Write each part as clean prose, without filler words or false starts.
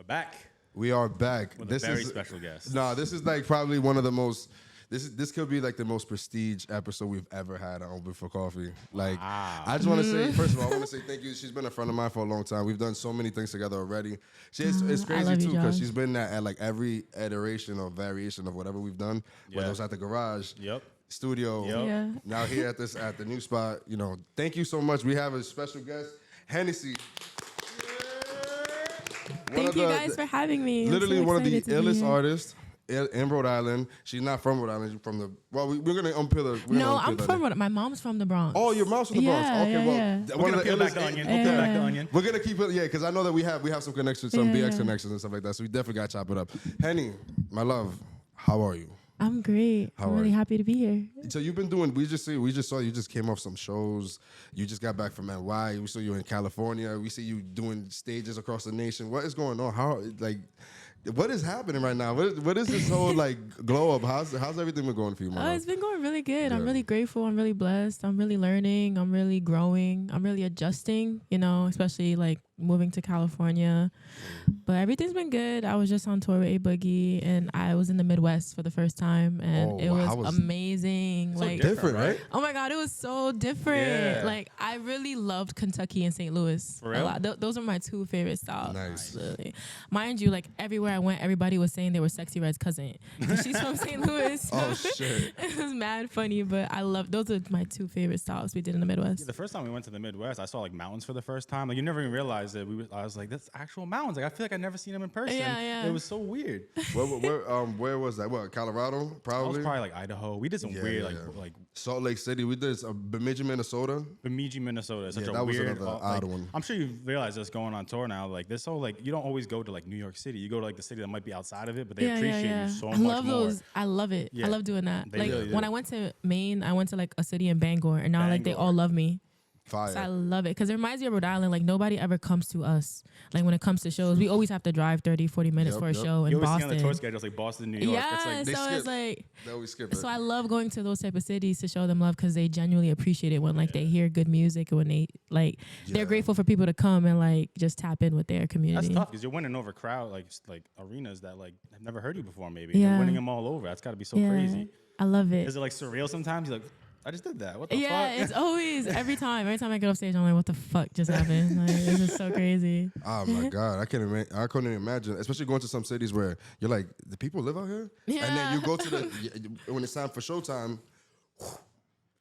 back We are back. with a very special guest. No, this is like probably one of the most. This could be like the most prestige episode we've ever had on Open for Coffee. Like, Wow. I just want to say, first of all, I want to say thank you. She's been a friend of mine for a long time. We've done so many things together already. It's crazy love too you, because Josh. she's been at like every iteration or variation of whatever we've done. Whether it was at the garage, Yep. studio, Yep. Yeah. now here at the new spot. You know, thank you so much. We have a special guest, Hennessy. Thank you guys for having me. I'm Literally so one of the excited to be illest here. artists in Rhode Island. She's not from Rhode Island. She's from the. Well, we're gonna unpeel her. No, I'm from Rhode. My mom's from the Bronx. Oh, your mom's from the Bronx. Yeah, Okay, yeah, well, yeah. one We're of gonna the peel back illest. the onion. We'll peel back the onion. We're gonna keep it, yeah, because I know that we have some connections, some Yeah, BX yeah. connections and stuff like that. So we definitely gotta chop it up. Henny, my love, how are you? I'm great. How I'm are really you? happy to be here. So you've been doing. We just saw you just came off some shows. You just got back from NY. We saw you in California. We see you doing stages across the nation. What is going on? How like? What is happening right now? What is this whole like glow up? How's everything been going for you, Oh, man? it's been going really good. I'm Yeah. really grateful. I'm really blessed. I'm really learning. I'm really growing. I'm really adjusting, especially like moving to California. But everything's been good. I was just on tour with A Boogie and I was in the Midwest for the first time and Oh, it wow. How was was- amazing. So like Different, right? oh my God, it was so different. Yeah. Like I really loved Kentucky and St. Louis For a real? lot. Those are my two favorite stops. Nice. Absolutely. Mind you, like everywhere I went, everybody was saying they were Sexy Red's cousin. 'Cause she's from St. Louis. Oh shit! It was mad funny, but I love those are my two favorite stops we did in the Midwest. Yeah, the first time we went to the Midwest, I saw like mountains for the first time. Like you never even realized that I was like, that's actual mountains. Like I feel like I never seen them in person. Yeah, yeah. It was so weird. Where was that? What, Colorado? I was Probably. probably like Idaho. We did some Yeah, weird yeah, like yeah. like Salt Lake City. We did Bemidji, Minnesota. Bemidji, Minnesota. It's such Yeah, a that was weird, another like, odd one. I'm sure you've realized this going on tour now. Like this whole like you don't always go to like New York City. You go to like the city that might be outside of it, but they appreciate you so I much love more. those. I love it. Yeah. I love doing that. They Like really when do. I went to Maine, I went to like a city in Bangor, and now like they Bangor. all love me. Fire. So I love it because it reminds me of Rhode Island. Like nobody ever comes to us. Like when it comes to shows, we always have to drive 30, 40 minutes Yep, for a yep. show in You always see on Boston. the tour schedules like Boston, New York. Yeah, It's like they so skip. it's like. They always skip it. So I love going to those type of cities to show them love because they genuinely appreciate it when like they hear good music and when they like they're Yeah. grateful for people to come and like just tap in with their community. that's tough because you're winning over crowd like arenas that like have never heard you before. Maybe you're Yeah. winning them all over. That's got to be so Yeah, crazy. I love it. Is it like surreal sometimes? You're like, I just did that. What the Yeah, fuck? it's always every time I get off stage, I'm like, what the fuck just happened? Like, this is so crazy. Oh my God, I couldn't even imagine, especially going to some cities where you're like, the people live out here, and then Yeah. you go to when it's time for showtime,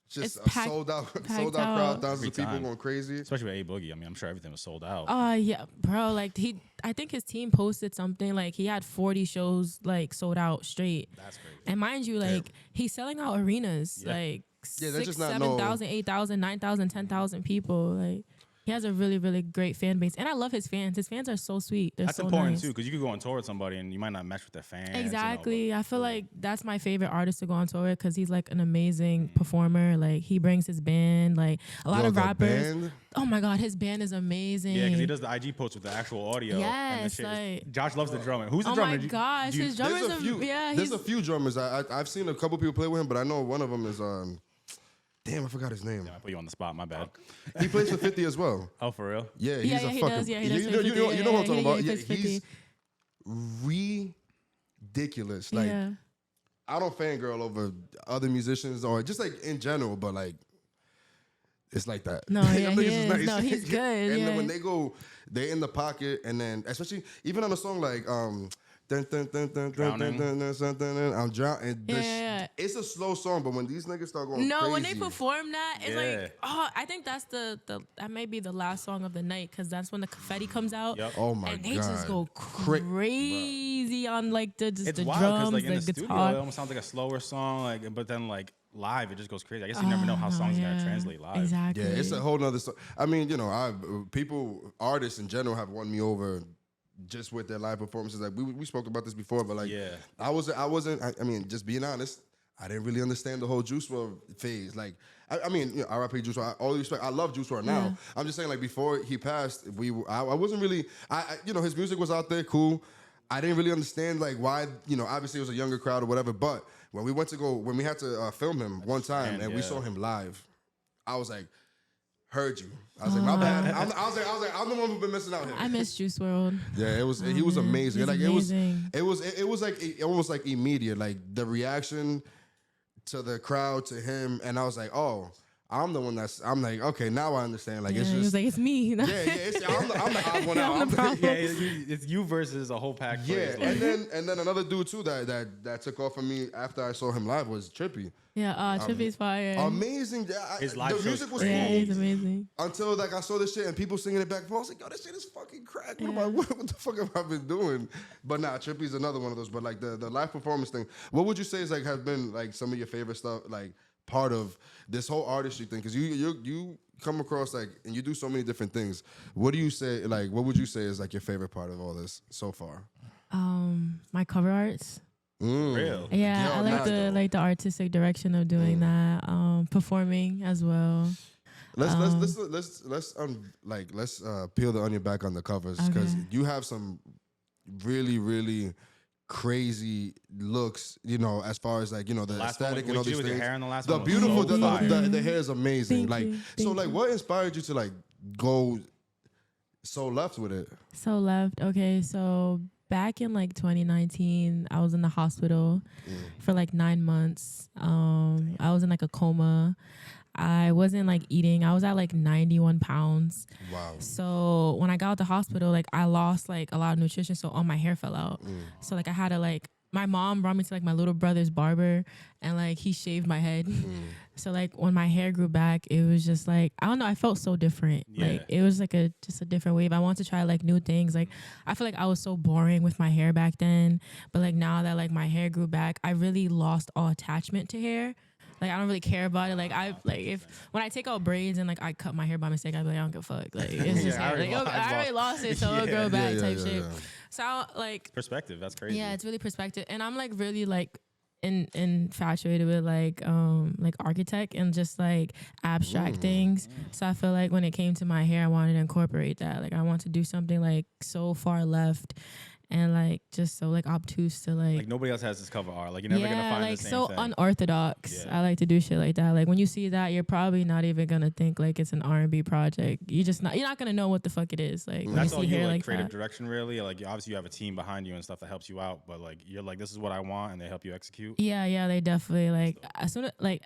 just It's a packed- sold out packed crowd, out. thousands Every of people time. going crazy. Especially with A Boogie. I mean, I'm sure everything was sold out. Yeah, bro. Like I think his team posted something like he had 40 shows like sold out straight. That's crazy. And mind you, like he's selling out arenas, Yeah. like Yeah, that's 6, just not 7,000, 8,000, 9,000, 10,000 people. Like he has a really, really great fan base, and I love his fans. His fans are so sweet. They're That's so important nice. too, because you could go on tour with somebody and you might not match with their fans. Exactly. I feel like that's my favorite artist to go on tour with because he's like an amazing performer. Like he brings his band. Like a lot Yo, of the rappers. band? Oh my God, his band is amazing. Yeah, because he does the IG posts with the actual audio. and the Yes, shit is- like- Josh loves the drumming. Who's the Oh drummer? my Do you- gosh, do you- his drummers are There's he's a few drummers. I've seen a couple people play with him, but I know one of them is damn, I forgot his name. I put you on the spot. My bad. He plays for 50 as well. Oh, for real? Yeah, he's yeah, a he fucking. does. Yeah, he does. you play know, 50. you know what I'm talking about. He Yeah, plays 50. he's ridiculous. Like yeah. I don't fangirl over other musicians or just like in general, but like it's like that. No, Them yeah, niggas he is is. nice. No, he's good, And yeah. then when they go, they're in the pocket, and then especially even on a song like dun, dun, dun, dun, dun, dun, Drowning. dun, dun, something, I'm drowning. Yeah. It's a slow song, but when these niggas start going No, crazy, when they perform that, it's Yeah. like, oh, I think that's the that may be the last song of the night because that's when the confetti comes out. Yep. oh my And god, they just go crazy on like the It's the wild drums, like in the the studio, guitar. it almost sounds like a slower song, like, but then like live, it just goes crazy. I guess you never know how songs are gonna translate live. Exactly. Yeah, it's a whole nother story. I mean, you know, artists in general have won me over just with their live performances. Like we spoke about this before, but like Yeah. I mean, just being honest, I didn't really understand the whole Juice WRLD phase. Like, I mean, you know, R.I.P. Juice WRLD. All due respect, I love Juice WRLD now. Yeah. I'm just saying, like before he passed, I wasn't really, you know, his music was out there, cool. I didn't really understand like why, you know, obviously it was a younger crowd or whatever. But when we had to film him one time and we yeah. saw him live, I was like, heard you. I was like, my bad. I was like, I'm the one who's been missing out here. I miss Juice World. Yeah, he was amazing. He's Like amazing. it was like almost like immediate, like the reaction to the crowd to him, and I was like, oh, I'm the one I'm like, okay, now I understand. Like it's He just was like, it's me. I'm the odd one out. I'm the problem. Yeah, it's you versus a whole pack. Yeah, Place, like, and then another dude too that took off from me after I saw him live was Trippy. Yeah, Trippy's fire. Amazing. His live the music was yeah, cool he's amazing. until like I saw this shit and people singing it back. I was like, yo, this shit is fucking crack. What the fuck have I been doing? But nah, Trippy's another one of those. But like the live performance thing, what would you say is like have been like some of your favorite stuff, like part of this whole artistry thing? Because you come across like and you do so many different things. What do you say? Like, what would you say is like your favorite part of all this so far? My cover arts. real. Yeah, I like the artistic direction of doing that. Performing as well. Let's peel the onion back on the covers because Okay. you have some really really crazy looks. You know, as far as like the Last one aesthetic with and all you these with your things. hair in the last The one was beautiful, so fire. the hair is amazing. Thank you. So Thank like, you. what inspired you to like go so left with it? So left. Okay, so back in like 2019, I was in the hospital for like 9 months. I was in like a coma. I wasn't like eating. I was at like 91 pounds. Wow. So when I got out the hospital, like I lost like a lot of nutrition. So all my hair fell out. So like I had to like, my mom brought me to like my little brother's barber and like he shaved my head. So like when my hair grew back, it was just like, I don't know, I felt so different. Yeah. Like it was like just a different wave. I wanted to try like new things. Like I feel like I was so boring with my hair back then. But like now that like my hair grew back, I really lost all attachment to hair. Like I don't really care about it. Like when I take out braids and like I cut my hair by mistake, I'd be like, I don't give a fuck. Like it's just I hair. already Like, I already lost it, so it'll grow back type shit. Yeah. So like Perspective, that's crazy. yeah, it's really perspective, and I'm like really like infatuated with like architect and just like abstract things. So I feel like when it came to my hair, I wanted to incorporate that. Like I want to do something like so far left and like just so like obtuse to Like nobody else has this cover art. Like you're never gonna find like the same so thing. unorthodox. Yeah. I like to do shit like that. Like when you see that, you're probably not even gonna think like it's an R&B project. You're not gonna know what the fuck it is. Like when That's you all see you hair like like creative that. direction really. Like obviously you have a team behind you and stuff that helps you out, but like you're like this is what I want and they help you execute. Yeah, they definitely like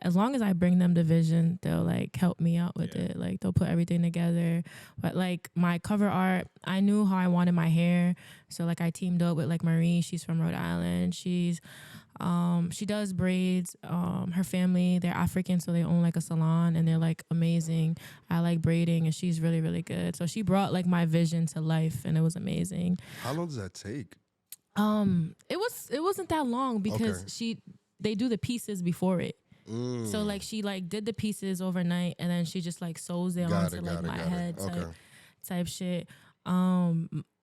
as long as I bring them the vision, they'll like help me out with Yeah. it. Like they'll put everything together. But like my cover art, I knew how I wanted my hair, so like I teamed up with like Marie. She's from Rhode Island. She does braids. Her family, they're African, so they own like a salon and they're like amazing. I like braiding and she's really really good. So she brought like my vision to life and it was amazing. How long does that take? It wasn't that long because Okay. they do the pieces before it. So like she like did the pieces overnight and then she just like sews it onto like my head type shit.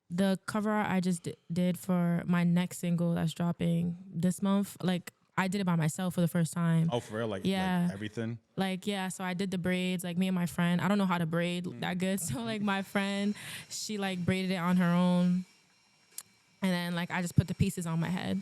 The cover art I just did for my next single that's dropping this month, like I did it by myself for the first time. Oh, for real? Like everything? Like, yeah, so I did the braids, like me and my friend. I don't know how to braid that good. So like my friend, she like braided it on her own. And then like I just put the pieces on my head.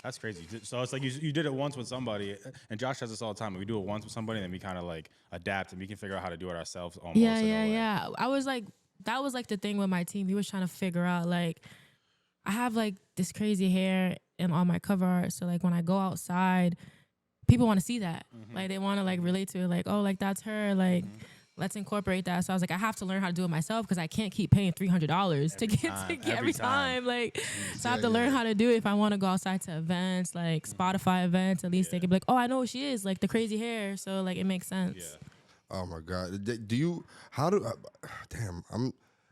That's crazy. So it's like you did it once with somebody, and Josh does this all the time. We do it once with somebody, and then we kind of like adapt, and we can figure out how to do it ourselves. Almost in a way. Yeah. I was like, that was like the thing with my team. We was trying to figure out like, I have like this crazy hair in all my cover art. So like when I go outside, people want to see that. Like they want to like relate to it. Like, oh, like that's her. Like, let's incorporate that. So I was like, I have to learn how to do it myself because I can't keep paying $300 to get every time. Like, so I have to learn how to do it if I want to go outside to events, like Spotify events. At least they can be like, oh, I know who she is, like the crazy hair. So like it makes sense. Yeah. Oh my God!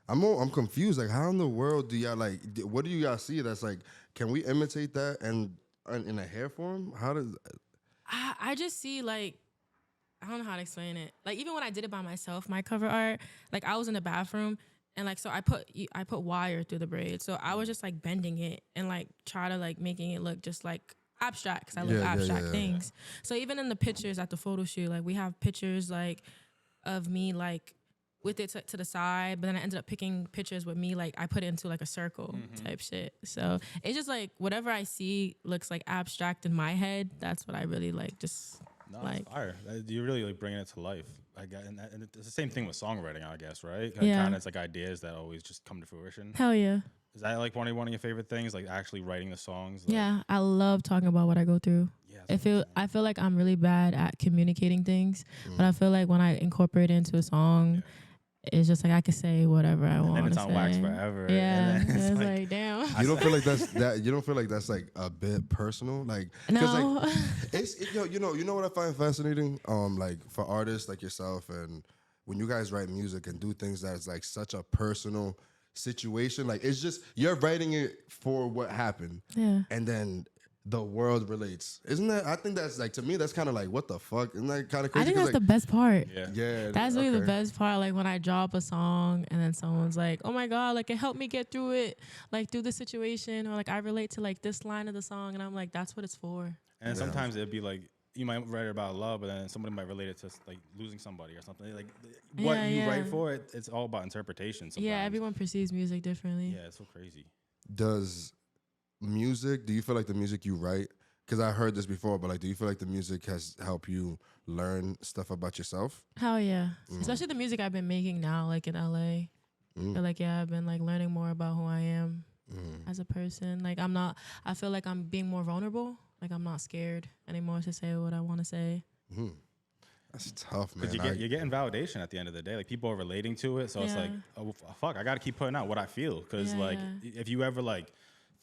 I'm confused. Like, how in the world do y'all like? What do you guys see that's like? Can we imitate that and in a hair form? How does? I just see like, I don't know how to explain it. Like even when I did it by myself, my cover art, like I was in the bathroom and like so I put wire through the braid. So I was just like bending it and like try to like making it look just like abstract because I love abstract things. So even in the pictures at the photo shoot, like we have pictures like of me like with it to the side, but then I ended up picking pictures with me like I put it into like a circle type shit. So it's just like whatever I see looks like abstract in my head. That's what I really like just No, Like, it's fire. You're really like bringing it to life. And it's the same thing with songwriting, I guess, right? Yeah. Kind of, it's like ideas that always just come to fruition. hell yeah. Is that like one of your favorite things? Like actually writing the songs? Like, Yeah, I love talking about what I go through. Yeah. I feel like I'm really bad at communicating things, but I feel like when I incorporate it into a song, it's just like I could say whatever I want And then to it's say. on wax forever. Yeah, And then it's like damn. You don't feel like you don't feel like that's like a bit personal, like 'cause, No. like you know what I find fascinating, like for artists like yourself, and when you guys write music and do things that's like such a personal situation, like it's just you're writing it for what happened, Yeah. and then the world relates. Isn't that? I think that's like, to me, that's kind of like, what the fuck? Isn't that kind of crazy? I think that's like, the best part. Yeah. yeah, That's really the okay. best part. Like when I drop a song and then someone's like, "Oh my god, like it helped me get through it, like through the situation," or like I relate to like this line of the song, and I'm like, "That's what it's for." And sometimes it'd be like you might write about love, but then somebody might relate it to like losing somebody or something. Like what Yeah, you yeah. write for, it's all about interpretation. Sometimes. Yeah, everyone perceives music differently. Yeah, it's so crazy. Does music, do you feel like the music you write, because I heard this before, but like, do you feel like the music has helped you learn stuff about yourself? Hell yeah. Especially the music I've been making now, like in LA. Mm. But like, yeah, I've been like learning more about who I am as a person. Like I feel like I'm being more vulnerable. Like I'm not scared anymore to say what I want to say. That's tough, man. Because you're getting validation at the end of the day. Like people are relating to it, so it's like, Yeah. oh fuck, I got to keep putting out what I feel. Because Yeah, like, yeah. if you ever like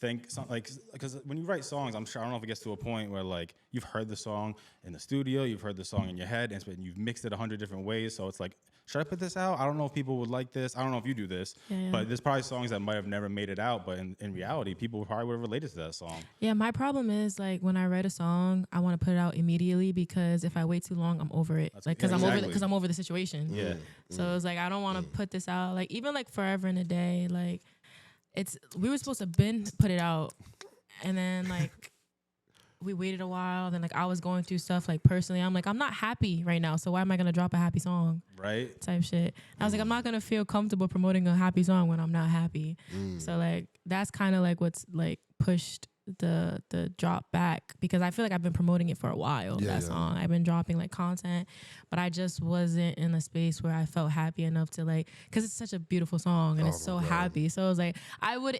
think like, because when you write songs, I'm sure I don't know if it gets to a point where like you've heard the song in the studio, you've heard the song in your head, and you've mixed it 100 different ways. So it's like, should I put this out? I don't know if people would like this. I don't know if you do this, Yeah. but there's probably songs that might have never made it out, but in reality, people probably would have related to that song. Yeah, my problem is like when I write a song, I want to put it out immediately because if I wait too long, I'm over it. Like because exactly. I'm over the situation. Yeah. So it's like I don't want to put this out. Like even like Forever in a Day, like we were supposed to put it out, and then like we waited a while. Then like I was going through stuff like personally. I'm like I'm not happy right now, so why am I gonna drop a happy song? Right. Type shit. I was like I'm not gonna feel comfortable promoting a happy song when I'm not happy. So like that's kind of like what's like pushed the drop back, because I feel like I've been promoting it for a while. That song I've been dropping like content, but I just wasn't in a space where I felt happy enough to like, because it's such a beautiful song and it's so happy. So it was like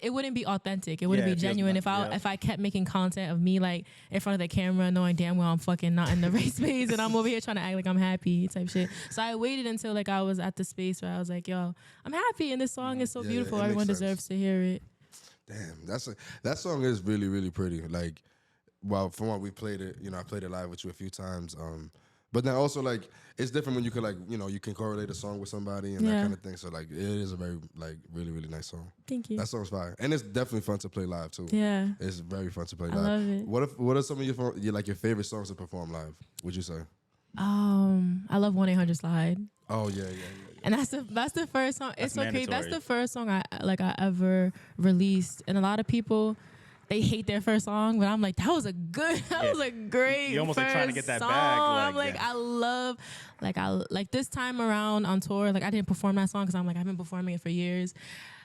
it wouldn't be authentic. It wouldn't be it feels genuine not- if I kept making content of me like in front of the camera, knowing damn well I'm fucking not in the right space and I'm over here trying to act like I'm happy type shit. So I waited until like I was at the space where I was like, yo, I'm happy and this song is so beautiful. it makes Everyone sense. deserves to hear it. Damn, that song is really, really pretty. Like, well, from what we played it, I played it live with you a few times. But then also like it's different when you could like, you can correlate a song with somebody and that Yeah. kind of thing. So like it is a very like really, really nice song. Thank you. That song's fire, and it's definitely fun to play live too. Yeah. It's very fun to play I live. love it. What are some of your favorite songs to perform live? Would you say? I love 1-800-SLIDE. Oh yeah. And that's the first song. That's It's okay. That's mandatory. the first song I ever released. And a lot of people, they hate their first song, but I'm like, that was a great. You almost like trying to first get that song. bag, like, I'm like, yeah. I love, like this time around on tour, like I didn't perform that song because I'm like, I've been performing it for years.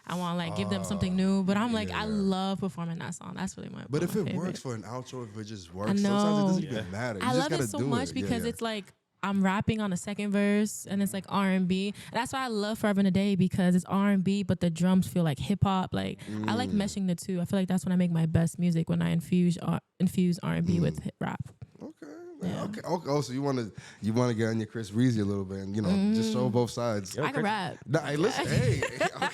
I want to like give them something new, but I'm like, I love performing that song. That's really But if my it favorite. works for an outro, if it just works, know. sometimes it doesn't Yeah. even matter. You I just love gotta it so do much it. because Yeah. it's like I'm rapping on the second verse and it's like R&B. And that's why I love Forever in a Day, because it's R&B, but the drums feel like hip hop. Like I like meshing the two. I feel like that's when I make my best music, when I infuse R&B with rap. Okay. Yeah. Okay. Oh, so you want to get on your Chris Breezy a little bit and just show both sides. I can rap. Nah, hey, listen, hey.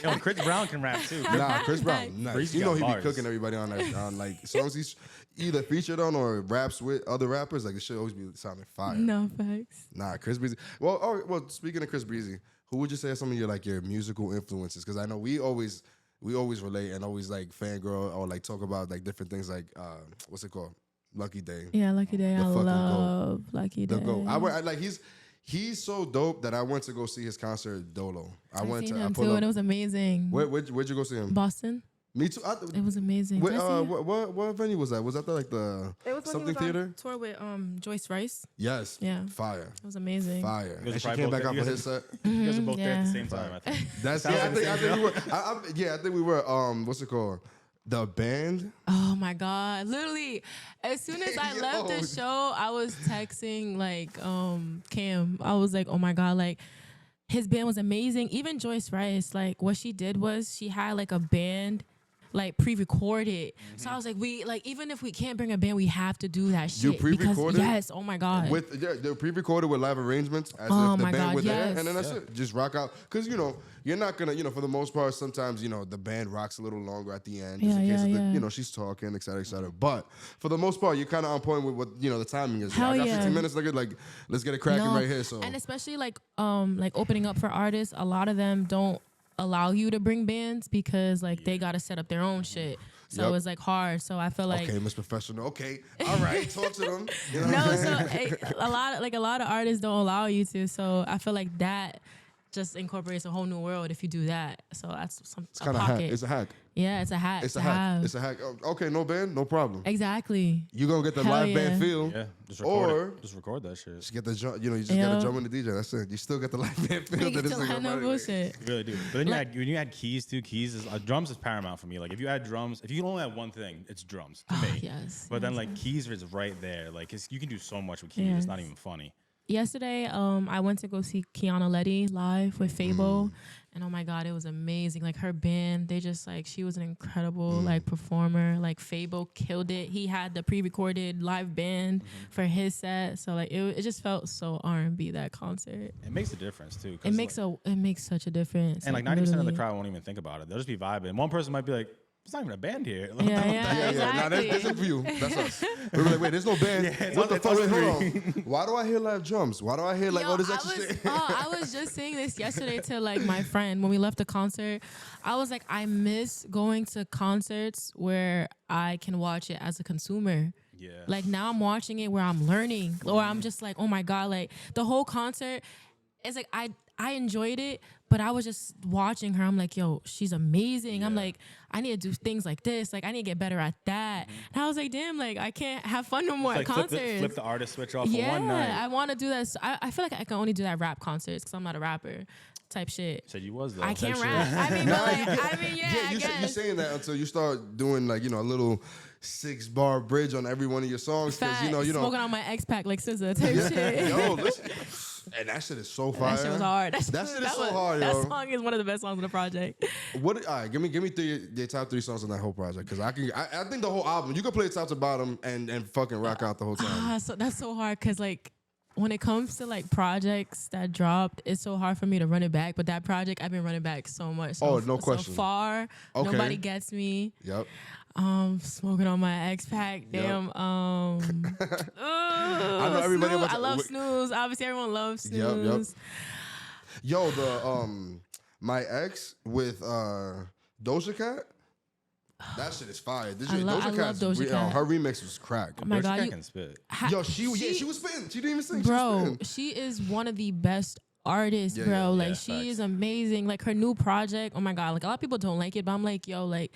Yo, Chris Brown can rap too. Nah, Chris Brown, nice. Breezy You know got he be bars. cooking everybody on like songs he's either featured on or raps with other rappers. Like it should always be sounding fire. No facts. Nah, Chris Breezy. Well, speaking of Chris Breezy, who would you say are some of your musical influences? Because I know we always relate and always like fangirl or like talk about like different things like what's it called? Lucky Day. Yeah, Lucky Day. The I fucking love Lucky Day. The GOAT. I like he's so dope that I went to go see his concert Dolo. I went seen to him pulled too, up- and it was amazing. Where'd you go see him? Boston. Me too. It was amazing. Wait, Did I see you? what venue was that? Was that like the It was when something he was theater? on tour with Joyce Rice. Yes. Yeah. Fire. It was amazing. Fire. You guys And she probably came both back got- off you of guys- his set. You guys are both there at the Yeah. same time, I think. That's Sounds I like the think same we were. I think we were. What's it called? The band. Oh my God. Literally, as soon as I left Yo. the show, I was texting like Cam. I was like, oh my God, like his band was amazing. Even Joyce Rice, like what she did was she had like a band like pre-recorded. So I was like, we like even if we can't bring a band, we have to do that shit. You pre-recorded? Because, yes, oh my God. They're pre-recorded with live arrangements as Oh if the my band God, were there, yes. and then that's it. Just rock out, because you're not gonna, for the most part, sometimes the band rocks a little longer at the end, just in Yeah, case yeah, of yeah. she's talking, et cetera, et cetera. But for the most part, you're kind of on point with what the timing is. Hell I got yeah. 15 minutes, like let's get it cracking No. right here. So And especially like opening up for artists, a lot of them don't allow you to bring bands because like they gotta set up their own shit. So Yep. it's like hard. So I feel like okay, Miss Professional. Okay, all right, talk to them. You know? no, so a lot of artists don't allow you to. So I feel like that just incorporates a whole new world if you do that. So that's It's a kind of hack. pocket. It's a hack. Yeah, it's a hack. It's to a hack. have. It's a hack. Oh, okay, no band, no problem. Exactly. You gonna get the Hell live band yeah. feel. Yeah, just record Or- it. Just record that shit. Just get the drum, you just Yeah. get a drum and the DJ. That's it. You still get the live band feel. Niggas That is still have no bullshit. You really do. But then Like- when you add keys too, keys is drums is paramount for me. Like if you add drums, if you can only add one thing, it's drums to Oh, me. yes. But then yes, like yes. keys is right there. Like you can do so much with keys. Yes. It's not even funny. Yesterday, I went to go see Kiana Letty live with Fable, Mm. and oh my God, it was amazing. Like her band, they just like she was an incredible Mm. like performer. Like Fable killed it. He had the pre-recorded live band for his set, so like it just felt so R&B that concert. It makes a difference too. 'cause, It makes like, it makes such a difference. and like 90% of the literally. crowd won't even think about it. They'll just be vibing. And one person might be like, "It's not even a band here." Yeah, yeah, Yeah. Now there's a exactly. view. That's us. We were like, wait, there's no band. it's What on- the it's fuck? on Wait, hold three. on. Why do I hear live drums? Why do I hear like Yo, all this I extra was, shit? I was just saying this yesterday to like my friend when we left the concert. I was like, I miss going to concerts where I can watch it as a consumer. Yeah. Like now I'm watching it where I'm learning, or I'm just like, oh my God, like the whole concert. It's like I enjoyed it, but I was just watching her. I'm like, yo, she's amazing. I'm Yeah. like, I need to do things like this. Like I need to get better at that. And I was like, damn, like I can't have fun no more It's at like concerts. flip the artist switch off Yeah, for one night. I want to do that. So I feel like I can only do that rap concerts because I'm not a rapper type shit. Said you was though. I Type can't shit. rap. I mean, but like, I mean, yeah, I you're guess. saying that until you start doing like a little 6-bar bridge on every one of your songs, because Fat, smoking on my X pack like SZA type shit. Yo, listen. And that shit is so fire. That shit was hard. That shit is so hard, That yo. song is one of the best songs on the project. What? All right, give me your top 3 songs on that whole project, because I think the whole album you can play it top to bottom and fucking rock out the whole time. So that's so hard because like when it comes to like projects that dropped, it's so hard for me to run it back. But that project, I've been running back so much. So, Oh, no so question. far, Okay. nobody gets me. Yep. Smoking on my X pack. Yep. Damn. I know everybody Snooze. about to- I love Snooze. Obviously, everyone loves Yep, yep. Snooze. Yo, the my ex with Doja Cat. That shit is fire. I love Doja Cat. Her remix was crack. Oh my Doja God, Cat you, can spit. Yo, she was spitting. She didn't even sing. bro, she was spitting. she is one of the best artists, Yeah, bro. yeah, like yeah, she facts. is amazing. Like her new project. Oh my God, like a lot of people don't like it, but I'm like, yo, like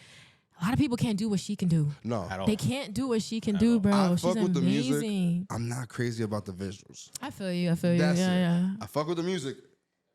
a lot of people can't do what she can do. No, At all. They can't do what she can do, bro. I She's fuck with the music. amazing. I'm not crazy about the visuals. I feel you. I feel you. That's yeah, it. yeah. I fuck with the music.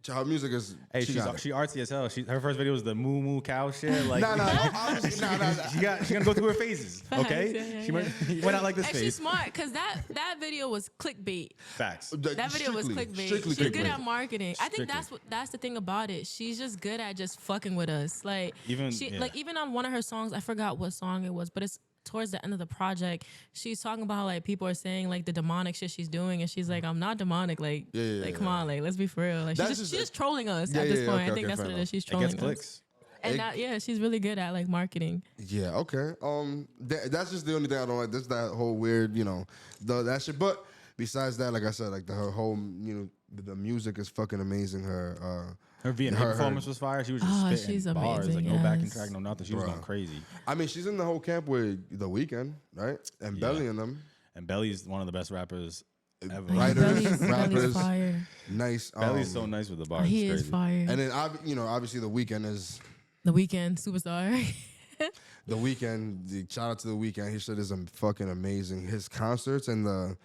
Her music is. Hey, she got it. she artsy as hell. Her first video was the moo moo cow shit. Like, Nah. she gonna go through her phases. Okay, yeah, she went out like this And she's phase. smart because that video was clickbait. Facts. That video was clickbait. Strictly She's good clickbait. at marketing. I think Strictly. that's the thing about it. She's just good at just fucking with us. Like Even- she yeah. like even on one of her songs, I forgot what song it was, but it's towards the end of the project. She's talking about how like people are saying like the demonic shit she's doing, and she's like, I'm not demonic. Like, Yeah, come on, like let's be for real. Like That's she's just- just trolling us Yeah, at this yeah, point. okay, I think okay, that's fair what it enough. is. She's It trolling gets us. clicks. And yeah, she's really good at like marketing. Yeah, okay. That's just the only thing I don't like. That's that whole weird, that shit. But besides that, like I said, like her whole, the music is fucking amazing. Her Vietnamese her- performance was fire. She was just Oh, spitting she's bars, like amazing, no backing yes. track, no nothing. She was Bruh. going crazy. I mean, she's in the whole camp with The Weeknd, right? And Yeah. Belly and them. And Belly's one of the best rappers ever. Right. Belly's rappers. fire. Nice. Belly's so nice with the bars. He it's is crazy. fire. And then, obviously, The Weeknd is The Weeknd, superstar. The Weeknd. Shout out to The Weeknd. His shit is fucking amazing. His concerts and the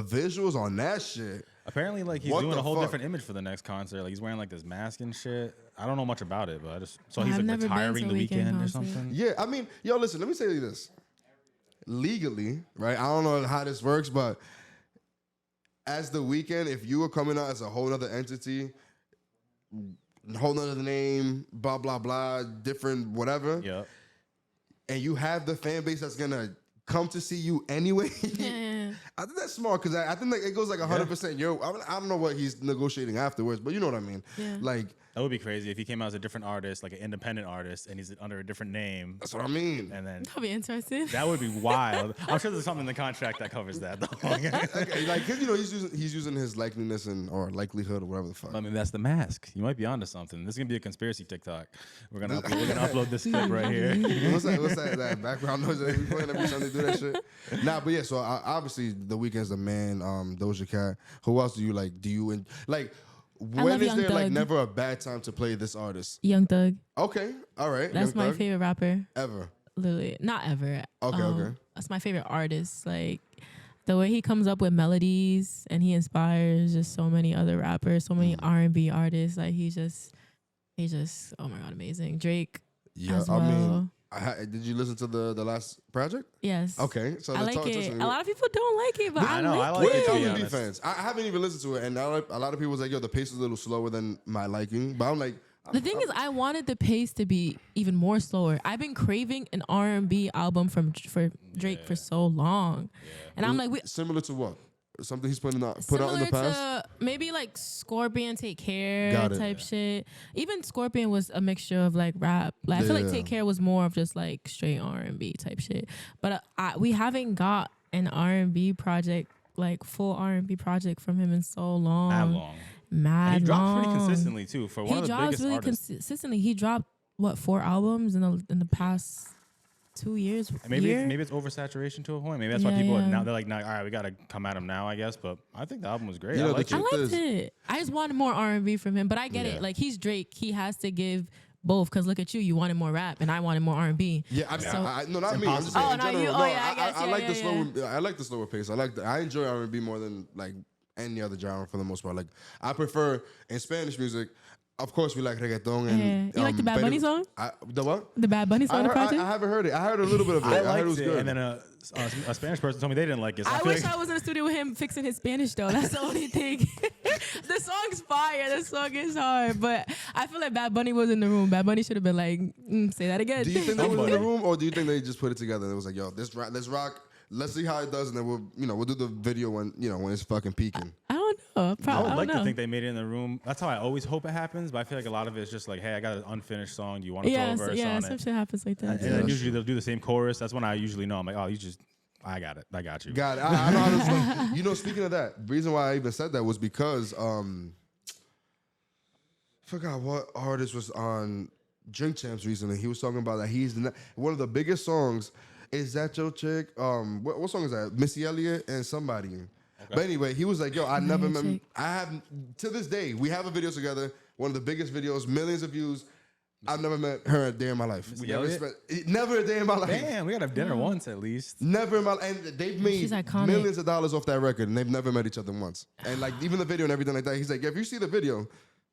visuals on that shit. Apparently, like he's What doing the a whole fuck? different image for the next concert. Like he's wearing like this mask and shit. I don't know much about it, but I just saw Oh, he's I've like never been to retiring a the Weeknd weekend or concert. something. Yeah, I mean, yo, listen, let me tell you this. Legally, right? I don't know how this works, but as the Weeknd, if you were coming out as a whole other entity, whole other name, blah blah blah, different whatever, Yep. and you have the fan base that's gonna come to see you anyway. Yeah. I think that's smart because I think like it goes like 100%. I don't know what he's negotiating afterwards, but you know what I mean. Yeah. Like That would be crazy if he came out as a different artist, like an independent artist, and he's under a different name. that's what I mean. And then That'll be interesting. that would be wild. I'm sure there's something in the contract that covers that, though. Okay, like 'cause, you know he's using his likeliness and or likelihood or whatever the fuck. I mean, that's the mask. You might be onto something. This is gonna be a conspiracy TikTok. We're gonna upload this clip right here. What's that background noise that they be playing every time they do that shit? Nah, but yeah. So obviously the Weeknd's the man. Doja Cat. Who else do you like? When love is Young there like Thug. never a bad time to play this artist? Young Thug. Okay, all right. That's Young my Thug. favorite rapper. Ever. Literally, not ever. Okay. That's my favorite artist. Like the way he comes up with melodies and he inspires just so many other rappers, so many R&B artists. Like he's just oh my god, amazing. Drake Yeah, as I well. mean, did you listen to the last project? Yes. Okay, so I let's like talk it. to A lot of people don't like it, but I I know, like I like We're it, to be LB honest. fans. I haven't even listened to it, and a lot of people was like, "Yo, the pace is a little slower than my liking." But I'm like, The thing is, I wanted the pace to be even more slower. I've been craving an R&B album for Drake for so long, and I'm like, similar to what? Something he's put out in similar the past. to maybe like Scorpion, Take Care Got it. type shit. Even Scorpion was a mixture of like rap. Like I feel like Yeah. Take Care was more of just like straight R&B type shit. But we haven't got an R&B project, like full R&B project from him in so long. That long. Mad And he drops pretty long. consistently too. For one He of the drops biggest really artists. consistently. He dropped what 4 albums in the past 2 years. And maybe year? maybe it's oversaturation to a point. Maybe that's why Yeah, people are yeah. now they're like, nah, all right, we gotta come at him now, I guess. But I think the album was great. You I know, liked the it. I truth liked is- it. I just wanted more R&B from him, but I get Yeah. it. Like he's Drake, he has to give both. Cause look at you, you wanted more rap, and I wanted more R&B. Yeah, I mean, So- no, not me. I'm just impossible. saying Oh, in not you. general. Oh, No, yeah, I guess. I Yeah, like yeah, the slower. I like the slower pace. I enjoy R&B more than like any other genre for the most part. Like I prefer in Spanish music. Of course, we like reggaeton and Yeah. You like the Bad Bunny song? The what? The Bad Bunny song, the project. I haven't heard it. I heard a little bit of it. I I, heard it liked was it, good. and then a Spanish person told me they didn't like it. So I, I feel wish like I was in the studio with him fixing his Spanish though. That's the only thing. The song's fire. The song is hard, but I feel like Bad Bunny was in the room. Bad Bunny should have been like, say that again. Do you think they was in the Somebody. room, or do you think they just put it together and it was like, yo, let's rock. Let's see how it does, and then we'll do the video when when it's fucking peaking. I don't know. I would I don't like know. to think they made it in the room. That's how I always hope it happens. But I feel like a lot of it is just like, hey, I got an unfinished song. Do you want to Yeah, throw a verse yeah. on Some it? shit happens like that. And Yeah, then that's usually they'll do the same chorus. That's when I usually know. I'm like, oh, I got it. I got you. God, I know how this like, speaking of that, the reason why I even said that was because forgot what artist was on Drink Champs recently. He was talking about that he's one of the biggest songs. Is that your chick? What song is that? Missy Elliott and somebody. But anyway, he was like, yo, I never met. chick. I have to this day. We have a video together. One of the biggest videos, millions of views. I've never met her a day in my life. Missy Never, Elliott? never a day in my life. Damn, we gotta have dinner once at least. Never in my and they've made She's iconic. millions of dollars off that record, and they've never met each other once. And like even the video and everything like that, he's like, if you see the video,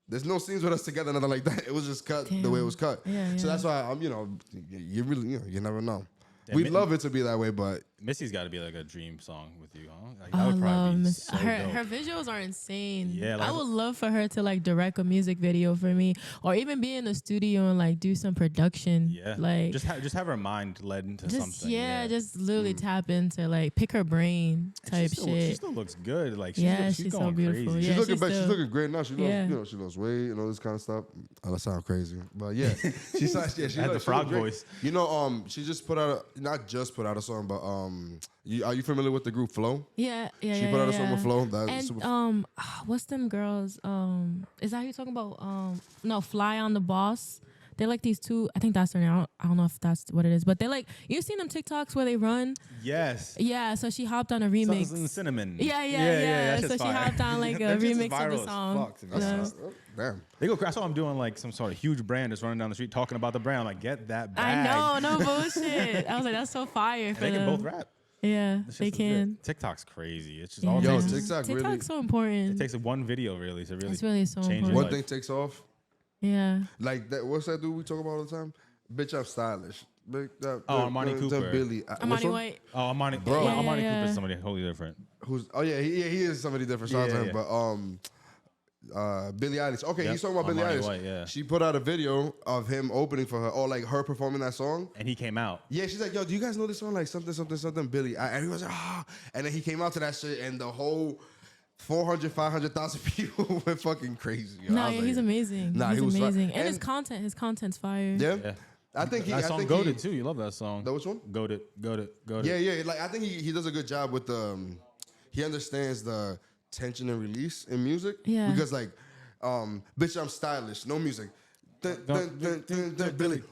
there's no scenes with us together, nothing like that. It was just cut the way it was cut. Yeah, So yeah. that's why I'm, you really, you never know. Yeah, We'd love it to be that way, but Missy's got to be like a dream song with you, huh? Like, I that would love probably be Miss. so Her dope. visuals are insane. Yeah, like- I would love for her to like direct a music video for me, or even be in the studio and like do some production. Yeah, like just have her mind led into just something. just literally tap into like pick her brain And type she shit. still looks good. Like Yeah, she's she's so going beautiful. crazy. Yeah, she's looking she's back. She's still- looking great now. She lost, Yeah. she lost weight and all this kind of stuff. Oh, that sounds crazy, but yeah, she Had the frog voice. You know, she just put out not just put out a song, but are you familiar with the group Flow? Yeah, yeah, She yeah. put out a yeah. song with Flo. That's And super. what's them girls? Is that who you talking about? No, Fly on the Boss. They're like these two. I think that's their name. I don't know if that's what it is, but they're like, you've seen them TikToks where they run. Yes. Yeah, so she hopped on a remix. Something cinnamon. Yeah. that So shit's she fire. hopped on like a That shit's remix of viral the as song. fuck, to be Yeah. honest. Damn. They go. I saw him doing like some sort of huge brand just running down the street talking about the brand. I'm like, get that I bag. know, no bullshit. I was like, that's so fire. And For they can them. both rap. Yeah, This they shit's legit. can. TikTok's crazy. It's just Yeah. all Yo, takes, TikTok really- TikTok's so important. it takes one video really to really It's really so change your important. One life. thing takes off. Yeah. Like that. What's that dude we talk about all the time? Bitch, I'm stylish. Armani Cooper. Billy. Which Amani one? White. Oh, Amani, Bro. yeah, Yeah, Amani yeah, Cooper yeah. is somebody totally different. Who's? Oh yeah, he is somebody different. Shout out to Yeah, him. yeah. But Billie Eilish. Okay, Yep, he's talking about Billie Armani Eilish. White, yeah. She put out a video of him opening for her, or like her performing that song. And he came out. Yeah, she's like, yo, do you guys know this song? Like something, Billy. And he was like, ah. And then he came out to that shit, and the whole 500,000 people went fucking crazy. Yo. No, I was yeah, like, he's amazing. Nah, he's he was fire. amazing. And his And- content's fire. Yeah? Yeah. I think he. That I song think Goated he, too. You love that song. The which one? Goated. Yeah, yeah. Like I think he does a good job with the. He understands the tension and release in music. Yeah. Because like, bitch, I'm stylish. No music. Billy.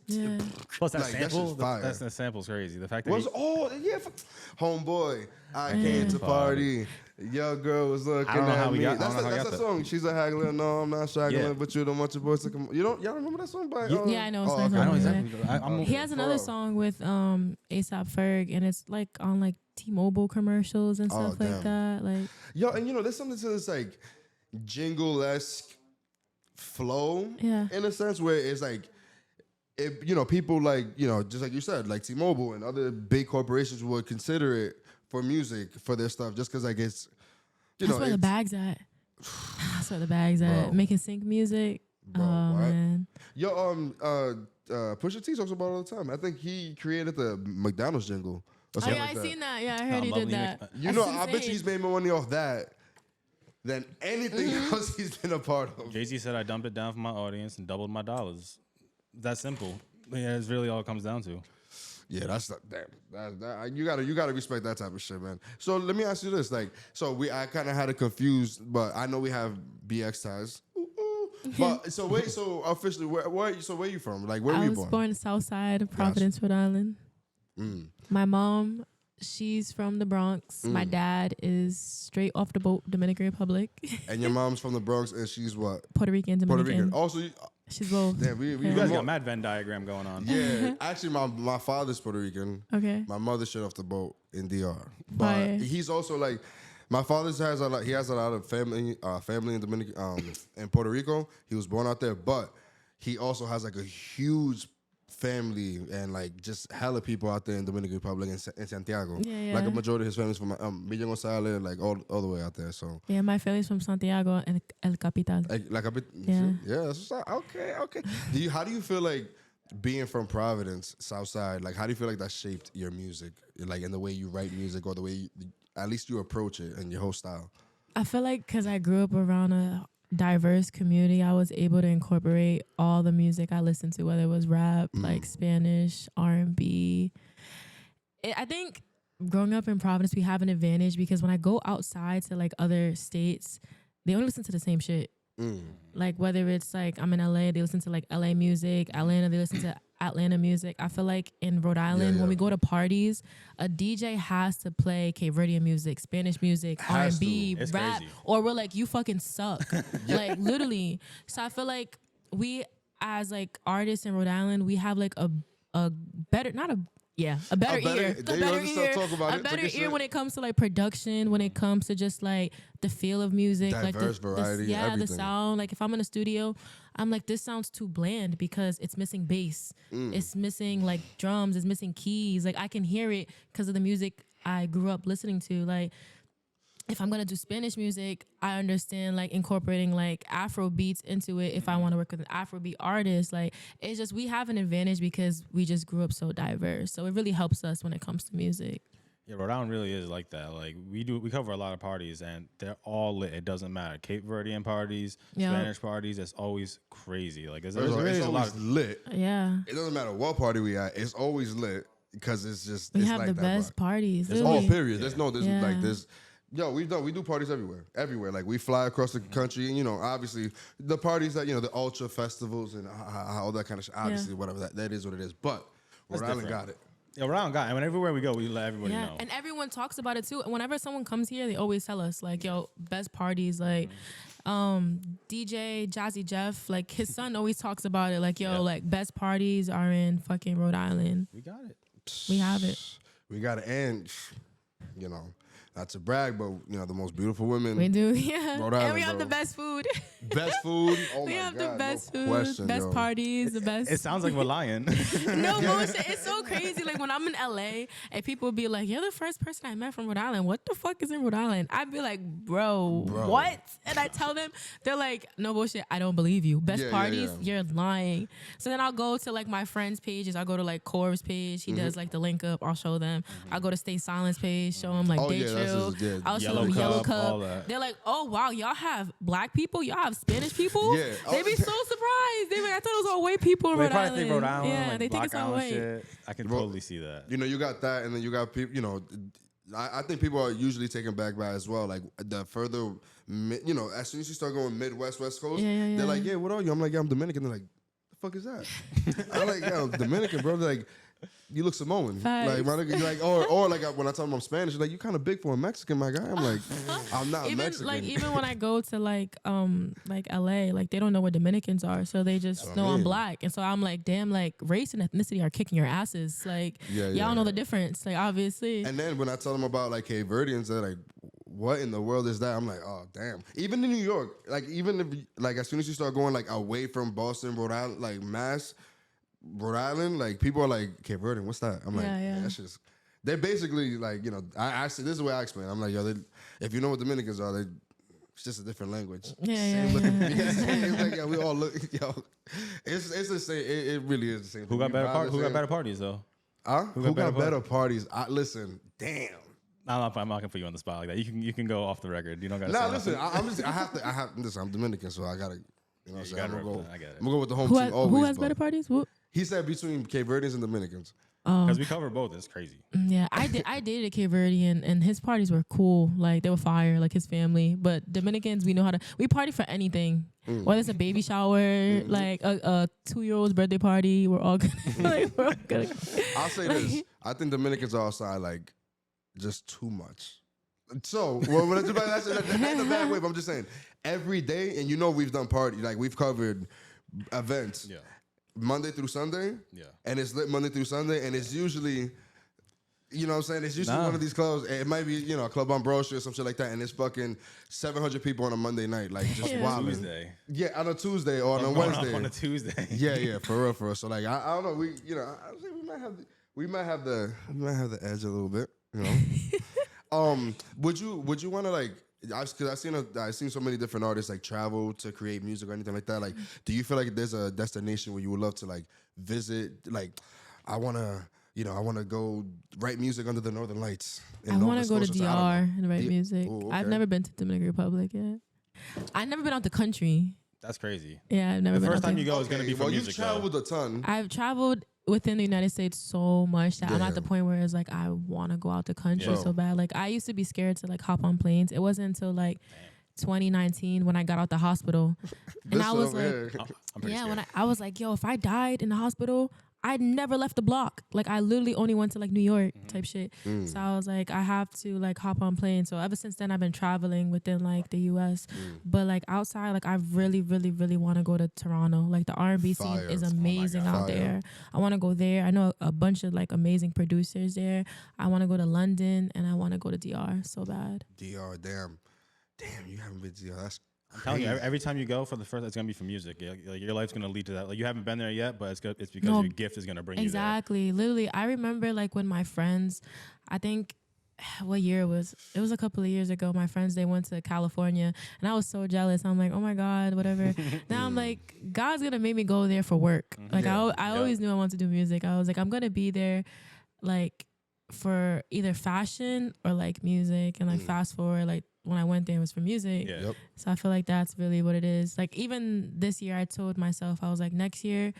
Yeah. Plus that Like, that sample. shit's fire. That sample's crazy. The fact that Was he, homeboy. I came to party. Your girl was looking I don't know at how we me. got- I That's don't know how we that's got the that. song. She's a haggler. No, I'm not shaggling, Yeah. but you don't want your boys to come. Y'all remember that song by? Yeah, I know. It's Oh, nice okay. I know song, exactly. yeah. I'm, He has another Bro. song with ASAP Ferg, and it's like on like T-Mobile commercials and Oh, stuff like that. Like, Yo, and you know, there's something to this like jingle-esque flow yeah, in a sense where it's like, people like, just like you said, like T-Mobile and other big corporations would consider it for music for their stuff just because like it's, that's where the it's- bag's at. That's where the bag's at. Bro. Making sync music. Bro, Oh what? man. Yo, Pusha T talks about it all the time. I think he created the McDonald's jingle or Oh something yeah, like I that. seen that. Yeah, I heard he did Lovely that. Mc- You That's know, I bet you insane. he's made more money off that than anything else he's been a part of. Jay-Z said I dumped it down for my audience and doubled my dollars. That simple. Yeah, it's really all it comes down to. Yeah, that's damn. You gotta respect that type of shit, man. So let me ask you this: like, I kind of had it confused, but I know we have BX ties. Ooh, ooh. But so officially, where you from? Like, where were I you was born? born in the South Side of Providence, Rhode Island. My mom, she's from the Bronx. My dad is straight off the boat, Dominican Republic, And your mom's from the Bronx, and she's what? Puerto Rican, Puerto Dominican. Rican. Also, She's both. damn, we You guys more- got a mad Venn diagram going on. Yeah, actually, my father's Puerto Rican. Okay. My mother shit off the boat in DR, but Fire. he's also like, my father has a lot. He has a lot of family in Dominican, in Puerto Rico. He was born out there, but he also has like a huge family and like just hella people out there in Dominican Republic and in Santiago. Yeah, Like a yeah. majority of his family's from Villa Gonzalez, like all the way out there. So. Yeah, my family's from Santiago and El Capital. Like a bit, Yeah. That's what's up. Okay. How do you feel like being from Providence, South Side? Like, how do you feel like that shaped your music, like in the way you write music or the way at least you approach it and your whole style? I feel like because I grew up around a diverse community, I was able to incorporate all the music I listened to, whether it was rap, like Spanish, R&B. I think growing up in Providence, we have an advantage because when I go outside to like other states, they only listen to the same shit. Like whether it's like I'm in LA, they listen to like LA music, Atlanta, they listen to Atlanta music. I feel like in Rhode Island, yeah. when we go to parties, a DJ has to play Cape Verdean music, Spanish music, Has R&B, to. It's rap, crazy. or we're like, you fucking suck. Like literally. So I feel like we as like artists in Rhode Island, we have like a better, not a a better A better- ear. there A you go, better just ear. talk about A it, better take a ear shit. when it comes to like production, when it comes to just like the feel of music, like Diverse the variety, yeah, the everything. sound. Like if I'm in a studio, I'm like, this sounds too bland because it's missing bass, it's missing like drums, it's missing keys. Like I can hear it because of the music I grew up listening to. Like if I'm gonna do Spanish music, I understand like incorporating like Afro beats into it. If I want to work with an Afrobeat artist, like it's just we have an advantage because we just grew up so diverse. So it really helps us when it comes to music. Yeah, Rhode Island really is like that. Like we cover a lot of parties and they're all lit. It doesn't matter. Cape Verdean parties, Yeah. Spanish parties, it's always crazy. Like there's It's really a lot always of lit. Yeah, It doesn't matter what party we at. It's always lit because it's just we it's have like the that best vibe. parties. Oh, literally. period. There's no, there's Yeah. like this. Yo, we do parties everywhere. Like we fly across the country, and obviously the parties that the ultra festivals and all that kind of shit. Obviously, whatever that is what it is. But Rhode Island different. got it. Yeah, Rhode Island got it. And everywhere we go, we let everybody Yeah, know. and everyone talks about it too. And whenever someone comes here, they always tell us like, "Yo, best parties." Like, DJ Jazzy Jeff, like his son always talks about it. Like, "Yo, Yeah. like best parties are in fucking Rhode Island. We got it. We have it." We got and you know, not to brag, but you know, the most beautiful women. We do, yeah. Rhode And Island, we have the bro. best food. Best food. Oh We my have God, the best no food, question, best yo. parties, the best. It sounds like we're lying. No bullshit. It's so crazy. Like when I'm in LA and people be like, "You're the first person I met from Rhode Island. What the fuck is in Rhode Island?" I'd be like, "Bro, what?" And I tell them, they're like, "No bullshit. I don't believe you. Best Yeah, parties, yeah. you're lying." So then I'll go to like my friends' pages. I'll go to like Corv's page. He Mm-hmm. does like the link up. I'll show them. I'll go to Stay Silence page. Show them like Oh, Day yeah, that's Chill. his- yeah. I'll show Yellow them Yellow Cup, all Cup. that. They're like, "Oh wow, y'all have black people. Y'all have Spanish people." Yeah. They be so surprised. They be like, "I thought it was all white people in They Rhode probably Island." think Rhode Island, Yeah, like they think Block it's all Island white. shit. I can Bro, totally see that. You know, you got that, and then you got people. You know, I think people are usually taken back by as well. Like the further, you know, as soon as you start going Midwest, West Coast, Yeah. they're like, "Yeah, what are you?" I'm like, "Yeah, I'm Dominican." They're like, "The fuck is that?" I'm like, "Yeah, I'm Dominican, bro." They're like, "You look Samoan." Facts. Like, my nigga, like, or like when I tell them I'm Spanish, they're like, "You kind of big for a Mexican, my guy." I'm like, "I'm not Even Mexican." like even when I go to like LA, like they don't know what Dominicans are, so they just That's know what I I'm mean. black, and so I'm like, damn, like race and ethnicity are kicking your asses. Like Yeah, y'all yeah. know the difference, like obviously. And then when I tell them about like Cape Verdeans, they're like, "What in the world is that?" I'm like, "Oh, damn." Even in New York, like even if like as soon as you start going like away from Boston, Rhode Island, like Mass, Rhode Island, like people are like, "Cape Verdean, what's that?" I'm like, Yeah. "That's just." They're basically like, you know, I say this is the way I explain. I'm like, yo, if you know what Dominicans are, it's just a different language. Yeah. It's like, yeah, we all look, yo. It's the same. It really is the same. Who thing. got better? Regardless, Who got and- better parties though? Huh? Who Who got got better better parties? Listen, damn. I'm not gonna put you on the spot like that. You can go off the record. You don't gotta. Nah, say listen, nothing. I have. Listen, I'm Dominican, so I gotta. You know what I'm saying? gotta I'm gonna rep go. that. I get it. I'm gonna go with the home who team has, always. who has but better parties? Who? He said between Cape Verdeans and Dominicans. Because we cover both. It's crazy. Yeah, I dated a Cape Verdean and his parties were cool. Like they were fire, like his family. But Dominicans, we know how to we party for anything. Whether it's a baby shower, like a 2-year-old's birthday party, we're all gonna like we're all gonna I'll say this. I think Dominicans are outside like just too much. So, well, that's in a bad way, but I'm just saying, every day, and you know we've done party, like we've covered events Yeah. Monday through Sunday, Yeah. and it's lit Monday through Sunday, and it's usually, you know what I'm saying, it's usually Nah. one of these clubs, it might be, you know, a Club Ambrosia or some shit like that, and it's fucking 700 people on a Monday night, like just Yeah. wilding. Tuesday. Yeah, on a Tuesday or on a Going off Wednesday. on a Tuesday. Yeah, for real. So like, I don't know. We, you know, I think we might have the edge a little bit. You know. Would you want to like? Because I've seen so many different artists like travel to create music or anything like that. Like, do you feel like there's a destination where you would love to like visit? Like, I wanna go write music under the Northern Lights. in I want Nova to go to Scotia. I don't know. DR and write music. Ooh, I've okay. never been to Dominican Republic yet. I've never been out the country. That's crazy. Yeah, I've never The been first out time there. you go is gonna be for well, music. you've traveled though. a ton. I've traveled within the United States so much that I'm at the Damn. point where it's like I want to go out the country Yeah. so bad. Like I used to be scared to like hop on planes. It wasn't until like 2019 when I got out the hospital, and This I was over like, here. I'm pretty yeah, scared. when I was like, yo, if I died in the hospital, I'd never left the block. Like I literally only went to like New York type shit. Mm. So I was like, I have to like hop on planes. So ever since then, I've been traveling within like the U.S. But like outside, like I really, really, really want to go to Toronto. Like the R&B scene Fire. is Oh my amazing God. out Fire. there. I want to go there. I know a bunch of like amazing producers there. I want to go to London and I want to go to DR so bad. DR, damn, you haven't been to DR. That's I'm telling you, crazy. every time you go for the first, it's gonna be for music. Yeah, like your life's gonna lead to that. Like you haven't been there yet, but it's because No, your gift is gonna bring Exactly. Literally, I remember like when my friends, I think what year it was a couple of years ago. My friends, they went to California and I was so jealous. I'm like, oh my God, whatever. Now I'm like, God's gonna make me go there for work. Like Yeah. I always knew I wanted to do music. I was like, I'm gonna be there like for either fashion or like music, and like fast forward, like when I went there it was for music. there. Yeah. Yep. So I feel like that's really what it is. Like even this year I told myself, I was like, next year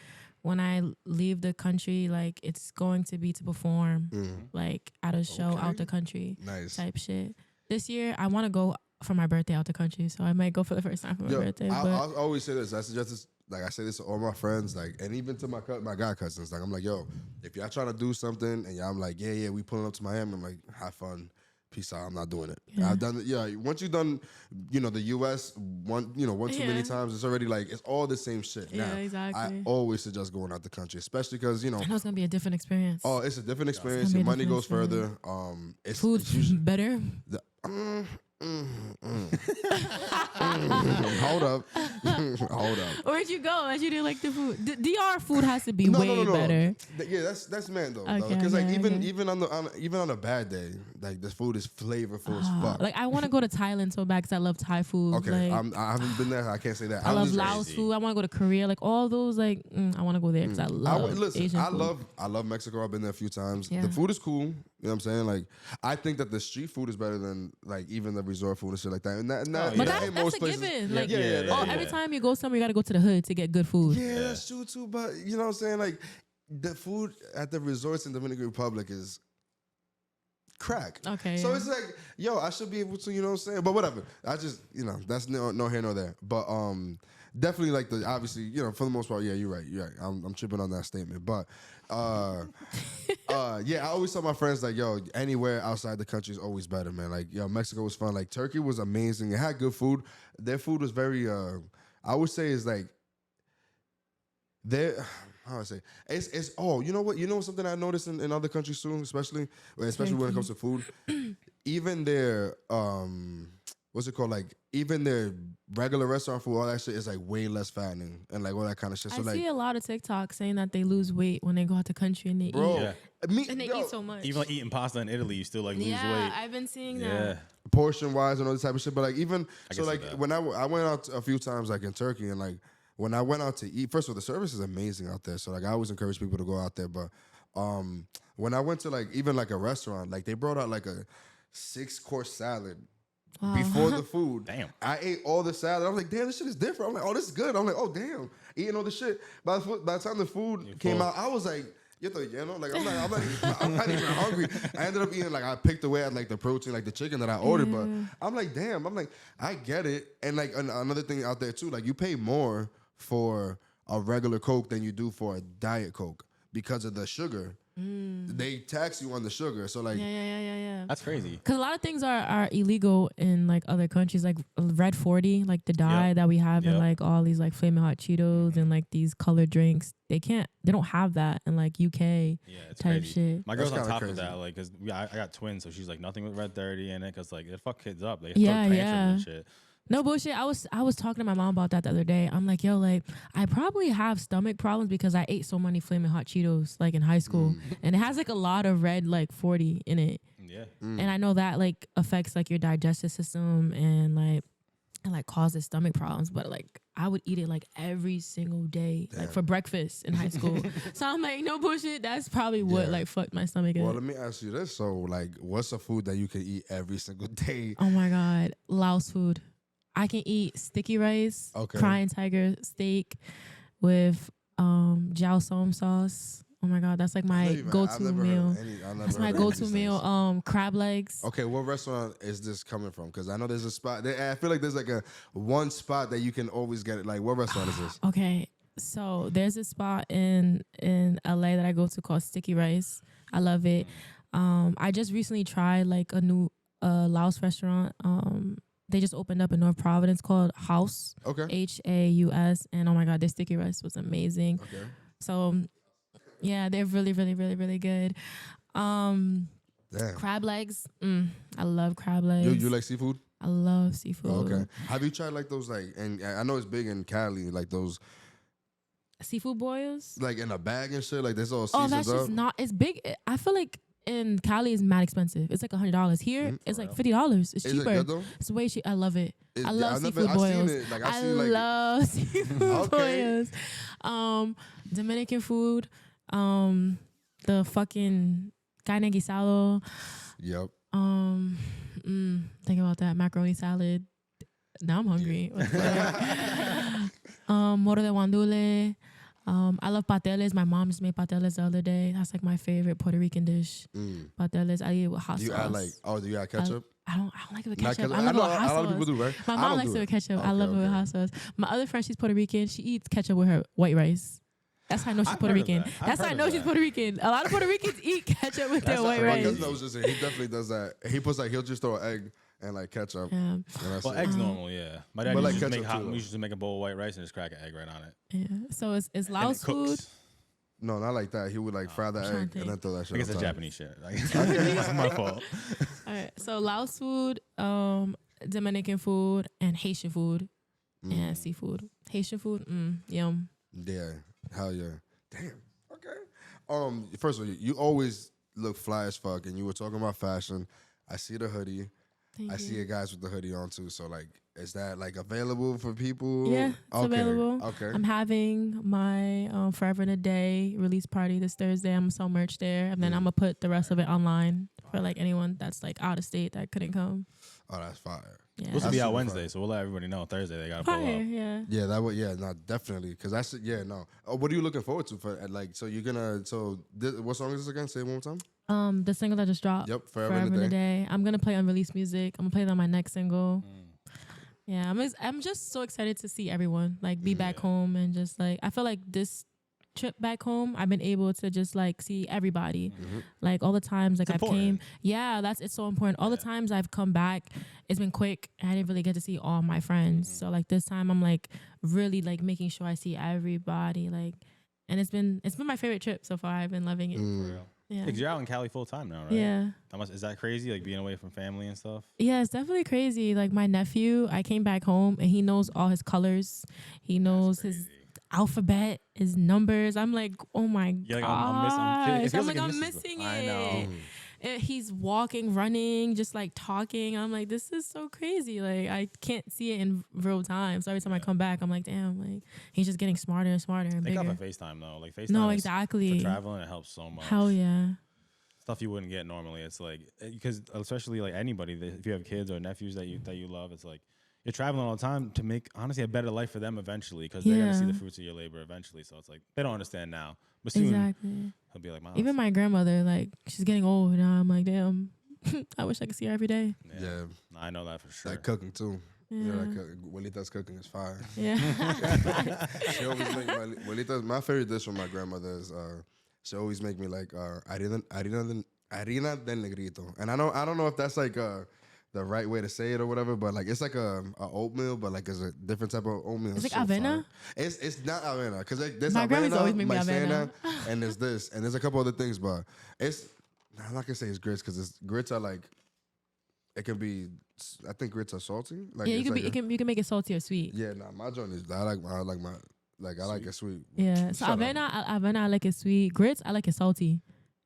when I leave the country, like it's going to be to perform like at a show Okay. out the country Nice. type shit. This year I want to go for my birthday out the country. So I might go for the first time for my Yo, birthday. I But always say this. I suggest this. Like I say this to all my friends, like, and even to my guy cousins. Like I'm like, yo, if y'all trying to do something and y'all, I'm like, yeah, we pulling up to Miami. I'm like, have fun, peace out. I'm not doing it. Yeah. I've done it. Yeah, once you've done, the U.S. one too many Yeah. times, it's already like it's all the same shit. Yeah, Now, I exactly. always suggest going out the country, especially because I know it's gonna be a different experience. oh, it's a different experience. be a Your money different goes further. It's Food it's usually better. the, hold up, hold up. Where'd you go? As you didn't like the food. DR food has to be way better. Yeah, that's man though. Okay, Because like okay, even okay. even on a bad day, like the food is flavorful as fuck. Like I want to go to Thailand so bad because I love Thai food. Okay, Like, I haven't been there. I can't say that. I love just- Laos crazy. food. I want to go to Korea. Like all those. Like I want to go there because I love Asian food. I love Mexico. I've been there a few times. Yeah. The food is cool. You know what I'm saying? Like I think that the street food is better than like even the resort food and shit like that. And that, Oh, But yeah. in that's most a places. given. Like, yeah. every time you go somewhere, you got to go to the hood to get good food. Yeah, that's true too. But you know what I'm saying? Like the food at the resorts in Dominican Republic is crack. Okay, So yeah. it's like, yo, I should be able to, you know what I'm saying? But whatever. I just, that's no here nor there. But definitely like obviously, for the most part, yeah, you're right. I'm tripping on that statement. But yeah, I always tell my friends like, yo, anywhere outside the country is always better, man. Like, yo, Mexico was fun. Like Turkey was amazing. It had good food. Their food was very I would say is like how I say it's you know what something I noticed in other countries too, especially when it comes to food, even their what's it called, like even their regular restaurant food, all that shit is like way less fattening and like all that kind of shit. So I like, see a lot of TikTok saying that they lose weight when they go out the country and they bro, eat. Yeah. And they eat so much. Even like eating pasta in Italy, you still like lose yeah, weight. I've been seeing Yeah. that. portion wise and all this type of shit. But like even I so, can see like that. when I went out a few times like in Turkey and like when I went out to eat, first of all, the service is amazing out there. So like I always encourage people to go out there. But when I went to like even like a restaurant, like they brought out like a 6-course salad. Wow. Before the food, Damn. I ate all the salad. I was like, damn, this shit is different. I'm like, oh, this is good. I'm like, oh, damn, eating all the shit. By the time the food came full. out, I was like, like I'm not even hungry. I ended up eating like I picked away at like the protein, like the chicken that I ordered. But I'm like, damn, I get it. And like another thing out there too, like you pay more for a regular Coke than you do for a Diet Coke because of the sugar. They tax you on the sugar. So like, Yeah. That's crazy. Because a lot of things are illegal in like other countries, like Red 40, like the dye Yep. that we have in Yep. like all these like Flamin' Hot Cheetos and like these colored drinks. They don't have that in like UK Yeah, it's type crazy. shit. My girl's That's on kinda top of crazy. that, like, cause I got twins, so she's like nothing with Red 30 in it, cause like they fuck kids up. They Yeah, throw tantrums yeah. and shit. No bullshit. I was talking to my mom about that the other day. I'm like, yo, like I probably have stomach problems because I ate so many Flamin' Hot Cheetos like in high school, and it has like a lot of red like 40 in it. Yeah. And I know that like affects like your digestive system and like causes stomach problems. But like I would eat it like every single day, like for breakfast in high school. So I'm like, no bullshit. That's probably what Yeah. like fucked my stomach well, up. let me ask you this. So like, what's a food that you can eat every single day? Oh my god, Laos food. I can eat sticky rice, Okay. crying tiger steak with jiao som sauce. Oh my god, that's like my I've go-to never heard meal. of any- I've never That's my heard of any of go-to these meal. things. Crab legs. Okay, what restaurant is this coming from? Because I know there's a spot. I feel like there's like a one spot that you can always get it. Like, what restaurant is this? Okay, so there's a spot in LA that I go to called Sticky Rice. I love it. I just recently tried like a new Laos restaurant. They just opened up in North Providence called House. Okay. Haus, and oh my god, their sticky rice was amazing. Okay. So yeah, they're really, really, really, really good. Damn. Crab legs. I love crab legs. You like seafood? I love seafood. Oh, okay. Have you tried like those like? And I know it's big in Cali, like those Seafood boils. like in a bag and shit. Like this all Oh, seasoned that's up. just not. It's big. I feel like in Cali is mad expensive. It's like $100. Here it's like $50. It's Is it cheaper. good though? It's way cheap. I love it. I love I've seafood I've boils. seen it. Like I seen like love seafood Okay. boils. Dominican food. The fucking carne guisado. Yep. Think about that macaroni salad. Now I'm hungry. Moro de guandule. I love pateles. My mom just made pateles the other day. That's like my favorite Puerto Rican dish. Pateles. I eat it with hot Do you sauce. add like? Oh, do you add ketchup? I don't like it with Not ketchup. ketchup. I love it know with hot a lot of sauce. people do, right? My don't mom likes do it with ketchup. I Okay, love it with okay. hot sauce. My other friend, she's Puerto Rican. She eats ketchup with her white rice. That's how I know she's I've Puerto heard of Rican. that. I've That's how I heard know of she's that. Puerto Rican. A lot of Puerto Ricans eat ketchup with their That's white not- My rice. cousin was just saying, he definitely does that. He puts like he'll just throw an egg and like ketchup. Yeah. And that's Well, it. eggs normal, yeah. My dad But like used to ketchup make hot. too, We though. used to make a bowl of white rice and just crack an egg right on it. Yeah. So it's And Laos it food. cooks. No, not like that. He would like fry the trying to egg and think. then throw that I shit. guess on it's top. Japanese shit. Like, it's my fault. All right. So Laos food, Dominican food, and Haitian food, and seafood. Haitian food, yum. Yeah, hell yeah. Damn. Okay. First of all, you always look fly as fuck, and you were talking about fashion. I see the hoodie. Thank I you. see you guys with the hoodie on too. So like, is that like available for people? Yeah, it's available. Okay. I'm having my Forever in a Day release party this Thursday. I'm gonna sell merch there, and then I'm gonna put the rest of it online for like anyone that's like out of state that couldn't come. Oh, that's fire. Yeah, Supposed to be That's out super Wednesday, fire. so we'll let everybody know Thursday they gotta pull fire. up. Yeah. Yeah, that would. Yeah, no, definitely. Because that's yeah, no. Oh, what are you looking forward to for like? So you're gonna. So what song is this again? Say it one more time. The single that just dropped. Yep, Forever in a Day. I'm gonna play unreleased music. I'm gonna play that on my next single. Mm. Yeah, I'm just so excited to see everyone like be back home and just like I feel like this trip back home I've been able to just like see everybody. Like all the times like It's I've important. came. Yeah, it's so important. All the times I've come back, it's been quick. And I didn't really get to see all my friends. So like this time I'm like really like making sure I see everybody like and it's been my favorite trip so far. I've been loving it. For real. Yeah. Because you're out in Cali full time now, right? Yeah. Is that crazy? Like being away from family and stuff? Yeah, it's definitely crazy. Like my nephew, I came back home and he knows all his colors. He knows his Crazy. alphabet, his numbers. I'm like, oh my You're like, god! it feels I'm like, it I'm misses missing I it. know. And he's walking, running, just like talking. I'm like, this is so crazy. Like I can't see it in real time. So every time I come back, I'm like, damn, like he's just getting smarter and smarter and Thank God bigger. for FaceTime though. Like FaceTime No, is- exactly. for traveling, it helps so much. Hell yeah. Stuff you wouldn't get normally. It's like because especially like anybody, if you have kids or nephews that you love, it's like you're traveling all the time to make honestly a better life for them eventually because they're gonna see Yeah. the fruits of your labor eventually. So it's like they don't understand now, but soon Exactly. he'll be like, Mom. Even my grandmother, like she's getting old now. I'm like, damn. I wish I could see her every day. Yeah, I know that for sure. that cooking too. Yeah. Yeah, that Abuelita's cooking is fire. Yeah. She always make my favorite dish from my grandmother is she always make me like harina del negrito, and I don't know if that's like the right way to say it or whatever, but like it's like a oatmeal, but like it's a different type of oatmeal. It's like so avena? fire. It's not avena because there's My grandma's avena, always made me avena. maicena, and there's this, and there's a couple other things, but I'm not gonna say it's grits because grits are like it can be. I think grits are salty. Like Yeah, it's like you can make it salty or sweet. yeah, nah, my joint is I like it sweet. Yeah. So Shut up. avena I like it sweet. Grits I like it salty.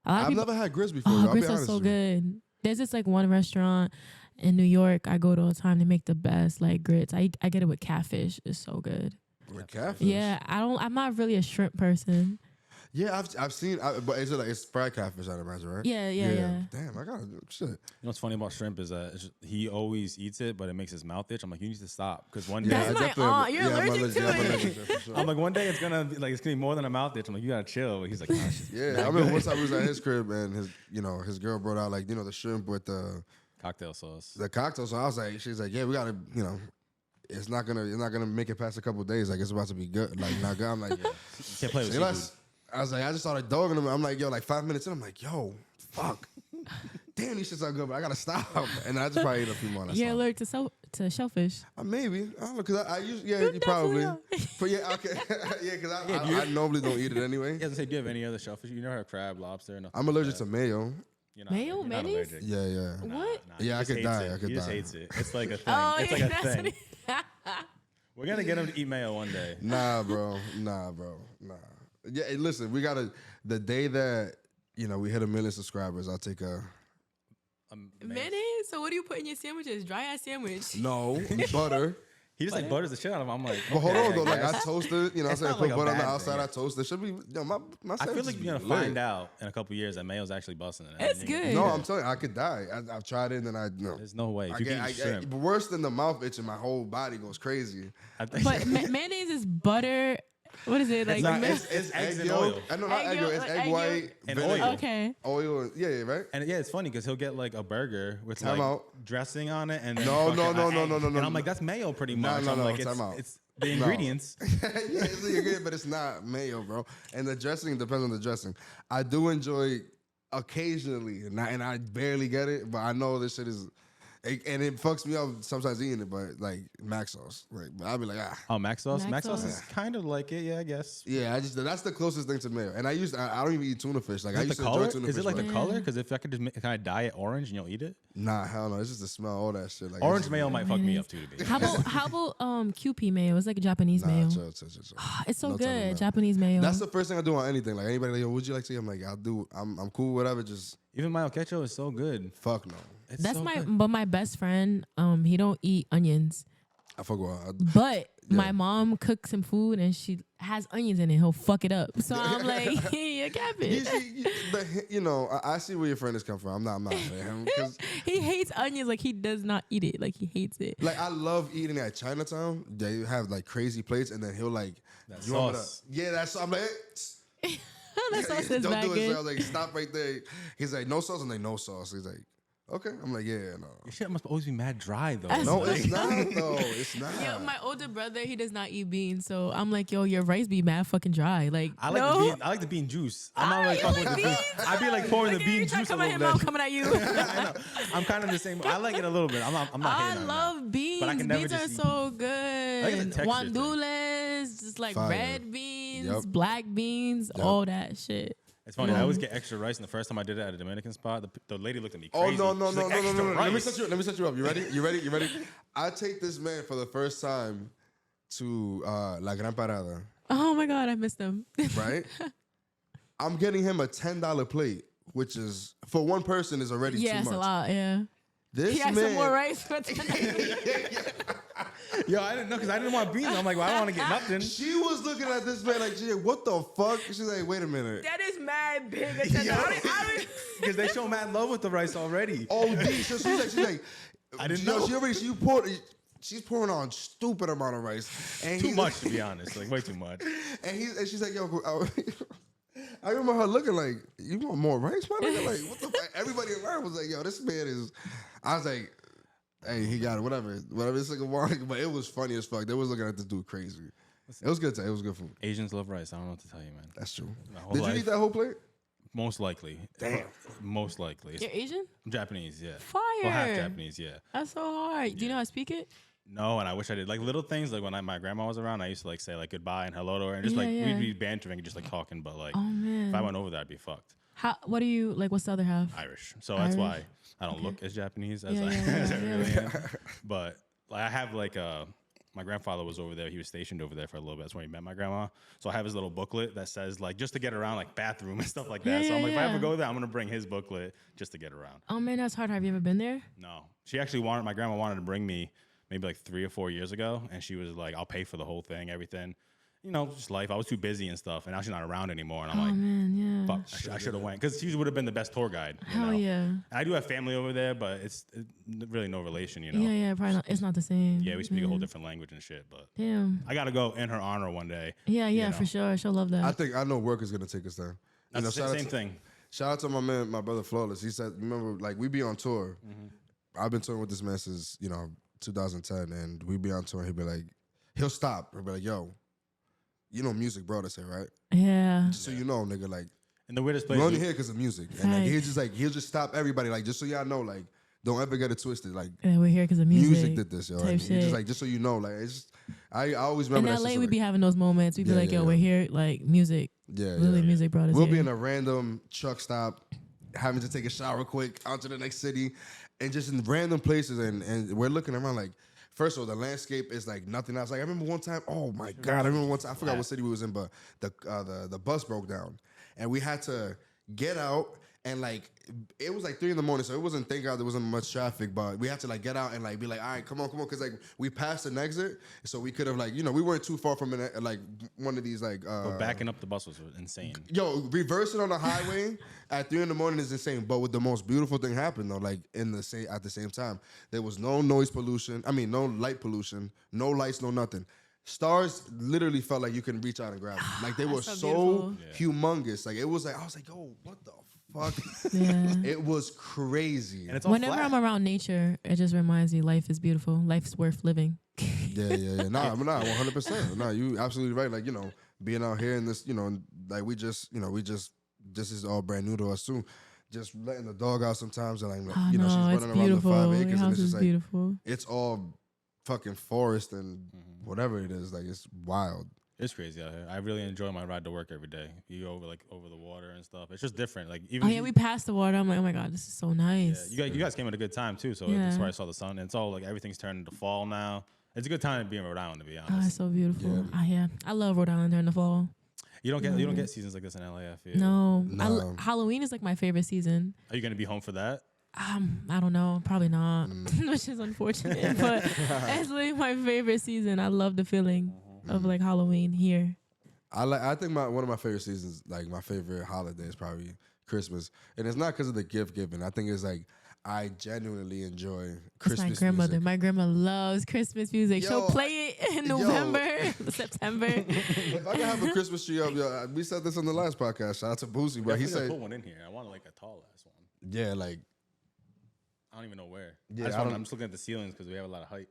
A lot of I've people, never had grits before. oh, I'll be grits are honest so with you. good. There's this like one restaurant in New York I go to all the time. They make the best like grits. I get it with catfish. It's so good. With catfish. Yeah, I'm not really a shrimp person. Yeah, I've seen, but is it like it's fried catfish? I'd imagine, right? Yeah. Damn, I got shit. You know what's funny about shrimp is that he always eats it, but it makes his mouth itch. I'm like, you need to stop because one day That's I my definitely- aunt. You're I'm allergic to I'm it. allergic to it for sure. I'm like, one day it's gonna be more than a mouth itch. I'm like, you gotta chill. He's like, gosh, Yeah, I remember one time we was at his crib and his girl brought out like the shrimp with the cocktail sauce. cocktail. So I was like, she's like, yeah, we gotta it's not gonna make it past a couple of days. Like it's about to be good. Like not good. I'm like, You can't play with say seafood. less. I was like, I just started dogging him. I'm like, yo, like 5 minutes in, I'm like, yo, fuck. Damn, these shits are good, but I gotta stop. And I just probably ate a few more. and I You're stopped. allergic to shellfish. Maybe I don't know because I usually You you probably, definitely but yeah, okay, yeah, because do you- I normally don't eat it anyway. He hasn't said, do you have any other shellfish? You never had crab, lobster, nothing. I'm allergic to mayo. You're not, Mayo? you're not Mayonnaise? allergic. Yeah, yeah. What? He Yeah, I just could hates die, it. I could He just die. hates it. It's like a thing. Oh, it's yeah, like a that's thing. what We're gonna get him to eat mayo one day. Nah, bro. Nah. Yeah, hey, listen, we gotta the day that we hit 1 million subscribers, I'll take a Mayonnaise? So what do you put in your sandwiches? Dry ass sandwich. no butter. He just like butters the shit out of him. I'm like, But hold okay, on though, like I guess. toasted, what I'm It's saying, not put like a butter on the bad outside. thing. I toasted. Should be my I feel sandwich like be you're gonna lit. find out in a couple years that mayo's actually busting it. It's And good. No, I'm telling you, I could die. I've tried it, and I no. There's no way. If I you get, can I, eat shrimp, but worse than the mouth itching, my whole body goes crazy. I think But mayonnaise is butter. What is it like? not- mi- it's eggs and yolk. oil. I know not Egg egg yolk. It's yolk, egg egg white yolk. And vinegar. oil. okay. Oil. Yeah, right. And yeah, it's funny because he'll get like a burger with Time like out. dressing on it, and then No, fucking no, no, an no, egg. no, no, And no. I'm like, that's mayo pretty No, much. no, I'm no, like, time out. it's the ingredients. Yeah, it's like good, but it's not mayo, bro. And the dressing depends on the dressing. I do enjoy occasionally, and I barely get it, but I know this shit is. And it fucks me up sometimes eating it, but like mac sauce, like I'll be like, Oh, mac sauce. Mac Mac sauce sauce. is kind of like it, yeah, I guess. yeah. That's the closest thing to mayo. And I don't even eat tuna fish. Like I Is it used the to color? enjoy tuna Is fish. it like but the color? Because if I could just kind of dye it orange and you'll eat it, nah, hell no. It's just the smell, all that shit. Like orange it's mayo might fuck me Mayonnaise. up too. To be How about QP mayo? It's like a Japanese Nah, mayo. chill. It's so No telling good. that. Japanese mayo. That's the first thing I do on anything. Like anybody, like, yo, would you like to eat? I'm like, I'll do. I'm cool, whatever. Just Even mayo ketchup is so good. fuck no. It's That's so my good. but my best friend, he don't eat onions. I fuck with. But Yeah. my mom cooks some food and she has onions in it. He'll fuck it up. So I'm like, you're capping. I see where your friend is coming from. I'm not mad at him because He hates onions. Like he does not eat it. Like he hates it. like I love eating at Chinatown. They have like crazy plates, and then he'll like That you want me sauce. to- yeah, that's I'm like. That sauce is don't bad do it. So I good. was like, stop right there. He's like, no sauce, and like, no sauce. He's like, okay. I'm like, yeah, no. Your shit must always be mad dry though. That's No, Like- it's not though. It's not. Yo, my older brother, he does not eat beans. So I'm like, yo, your rice be mad fucking dry. Like, I like no. the bean. I like the bean juice. I'm not really you fucking like with the bean. beans? I be like pouring the Look at bean you trying juice to a come at little him, bit. I'm coming at you. I know. I'm kind of the same. I like it a little bit. I'm not. I hating on love beans. But I can never Beans are just eat- so like good. the texture thing. Wandules, just like Fire. red beans, Yep. black beans, Yep. all that shit. It's funny. I always get extra rice. And the first time I did it at a Dominican spot, the lady looked at me Oh crazy. no. She's like, "Extra Let me rice." set you up. You ready? I take this man for the first time to La Gran Parada, Oh my god, I missed them. right? I'm getting him a $10 plate, which is for one person is already Yeah, too it's much. a lot. Yeah. This He had man, some more rice. For tonight. Yo, I didn't know because I didn't want beans. I'm like, well, I don't want to get nothing. she was looking at this man like, "Gee, what the fuck?" She's like, "Wait a minute." That is mad big. Because they show mad love with the rice already. Oh, D. So she's like, I didn't yo, know. She's pouring on stupid amount of rice. And Too he's- much, to be honest. Like, way too much. And she's like, yo, I remember her looking like, you want more rice, my nigga? Like, what the fuck? Everybody in line was like, yo, this man is. I was like, hey, he got it, whatever this nigga want. But it was funny as fuck. They was looking at this dude crazy. It was good. It was good food. Asians love rice. I don't know what to tell you, man. That's true. My whole Did you life. eat that whole plate? Most likely. Damn. Most likely. You're Asian? I'm Japanese, yeah. Fire. Well, half Japanese, yeah. That's so hard. Do you know how to speak it? No, and I wish I did. Like little things, like when my grandma was around, I used to like say like goodbye and hello to her, and just Yeah, like yeah. we'd be bantering and just like talking. But like Oh man. if I went over there, I'd be fucked. How? What do you like? What's the other half? Irish, so that's why Irish? I don't look as Japanese as Yeah, I, yeah, as I yeah, really yeah. am. But like I have like my grandfather was over there. He was stationed over there for a little bit. That's when he met my grandma. So I have his little booklet that says like just to get around like bathroom and stuff like that. Yeah, so I'm yeah, like, if I ever yeah. go there, I'm gonna bring his booklet just to get around. Oh man, that's hard. Have you ever been there? No, she actually wanted. My grandma wanted to bring me maybe like 3 or 4 years ago, and she was like, "I'll pay for the whole thing, everything." You know, just life. I was too busy and stuff, and now she's not around anymore. And I'm Oh like, man, yeah. "Fuck, I should have went," because she would have been the best tour guide. You Hell know? yeah. And I do have family over there, but it's really no relation. You know. Yeah, yeah. Probably not. It's not the same. Yeah, we speak a whole different language and shit. But Damn. I gotta go in her honor one day. Yeah, yeah, know. for sure. She'll love that. I know work is gonna take us there. That's the shout out same to- thing. Shout out to my man, my brother Flawless. He said, remember, like we be on tour. I've been touring with this man since 2010, and we be on tour. He'll be like, he'll stop. He'll be like, yo, music brought us here, right? Yeah. Just so you know, nigga, like In the weirdest place. we're only here because of music. And like, Right. he'll just stop everybody, like just so y'all know, like don't ever get it twisted. Like Yeah, we're here because of music. music did this, yo. type And he just shit. like just so you know, like it's just, I always In remember that. LA, shit, so, we like, be having those moments. We'd be Yeah, like, yeah, yo, yeah. we're here. Like music. yeah, Literally, yeah. music brought us We'll here. be in a random truck stop, having to take a shower quick, out to the next city, and just in random places. And we're looking around like, first of all, the landscape is like nothing else. Like I remember one time, oh my God, I remember one time, I forgot what city we was in, but the bus broke down. And we had to get out and like, it was like 3 a.m, so it wasn't, thank God there wasn't much traffic, but we had to like get out and like be like, all right, come on. Cause like we passed an exit, so we could have like, we weren't too far from like one of these like, But backing up the bus was insane. Yo, reversing on the highway at 3 a.m. is insane. But what the most beautiful thing happened though, like at the same time, there was no noise pollution. I mean, no light pollution, no lights, no nothing. Stars literally felt like you can reach out and grab them. Like they were so so beautiful. humongous. Like it was like I was like, yo, what the fuck? Yeah. It was crazy. And it's all Whenever flat. I'm around nature, it just reminds me life is beautiful. Life's worth living. Yep. Yeah. Nah, 100%. Nah, you absolutely right. Like, being out here in this, like this is all brand new to us too. Just letting the dog out sometimes, and like, Oh, she's no, it's running around the beautiful. 5 Your acres, and house it's is just like, beautiful. it's all fucking forest and whatever it is. Like, it's wild. It's crazy out here. I really enjoy my ride to work every day. You go over the water and stuff. It's just different. Like Oh even yeah, we passed the water. I'm like, oh my god, this is so yeah, nice. you guys came at a good time too. So Yeah. that's where I saw the sun. And it's all like everything's turned into fall now. It's a good time to be in Rhode Island, to be Oh, honest. it's so beautiful. Yeah. Yeah, I love Rhode Island during the fall. You don't get seasons like this in LA. I feel. No, No. Halloween is like my favorite season. Are you gonna be home for that? I don't know, probably not, which is unfortunate. But it's like my favorite season. I love the feeling of like Halloween here. I think one of my favorite seasons, like my favorite holiday, is probably Christmas, and it's not because of the gift giving. I think it's like I genuinely enjoy It's Christmas my grandmother. music. My grandma loves Christmas music. Yo, She'll play it in November, September. If I can have a Christmas tree up, we said this on the last podcast. Shout out to Boosie, but he Definitely said, put one in here. I want like a tall ass one. yeah, like I don't even know where. Yeah, I'm just looking at the ceilings because we have a lot of height,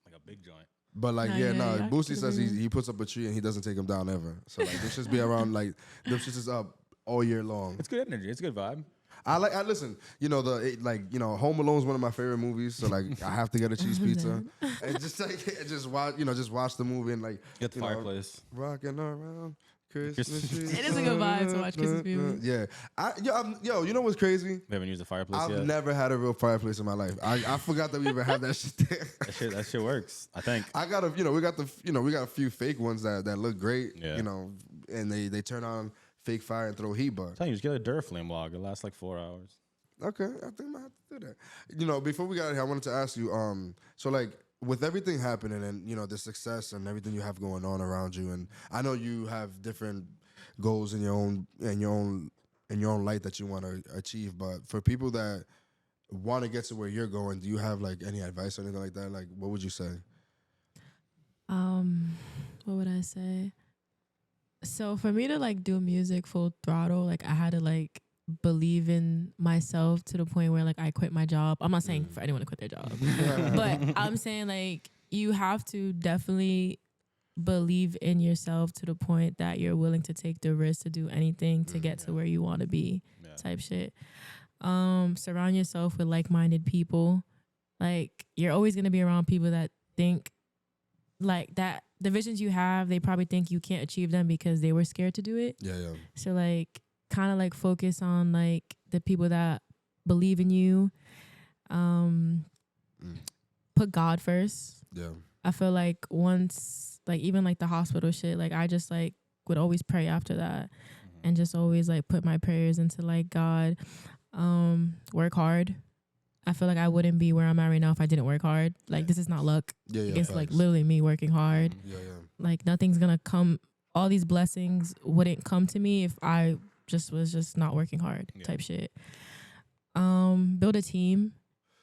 like a big joint. But like, Nah, yeah, I Boosie could says agree. he puts up a tree and he doesn't take them down ever. So like, this just be around like, this shit is up all year long. It's good energy. It's a good vibe. I listen. Home Alone is one of my favorite movies. So like, I have to get a cheese pizza and just watch the movie and like Get the fireplace. rocking around Christmas tree. It is a good vibe to watch Christmas movies. Yeah, you know what's crazy? We haven't used the fireplace I've yet. never had a real fireplace in my life. I forgot that we even had that shit there. That shit works. I think. I got we got a few fake ones that look great, Yeah. and they turn on fake fire and throw heat, but I'm telling you, just get a Duraflame log. It lasts like 4 hours. okay, I think I might have to do that. Before we got here, I wanted to ask you, so like with everything happening and the success and everything you have going on around you, and I know you have different goals in your own light that you want to achieve, but for people that want to get to where you're going, do you have like any advice or anything like that? Like, what would you say? What would I say? So for me to like do music full throttle, like I had to like believe in myself to the point where like I quit my job. I'm not saying for anyone to quit their job, but I'm saying like you have to definitely believe in yourself to the point that you're willing to take the risk to do anything to get to where you want to be, type shit. Surround yourself with like-minded people. Like you're always gonna be around people that think like that. The visions you have, they probably think you can't achieve them because they were scared to do it. Yeah. So like kind of like focus on like the people that believe in you. Put God first. Yeah. I feel like once like even like the hospital shit, like I just like would always pray after that and just always like put my prayers into like God. Work hard. I feel like I wouldn't be where I'm at right now if I didn't work hard. Like this is not luck. Yeah. It's like literally me working hard. Yeah. Like nothing's gonna come. All these blessings wouldn't come to me if I was just not working hard, type shit. Build a team.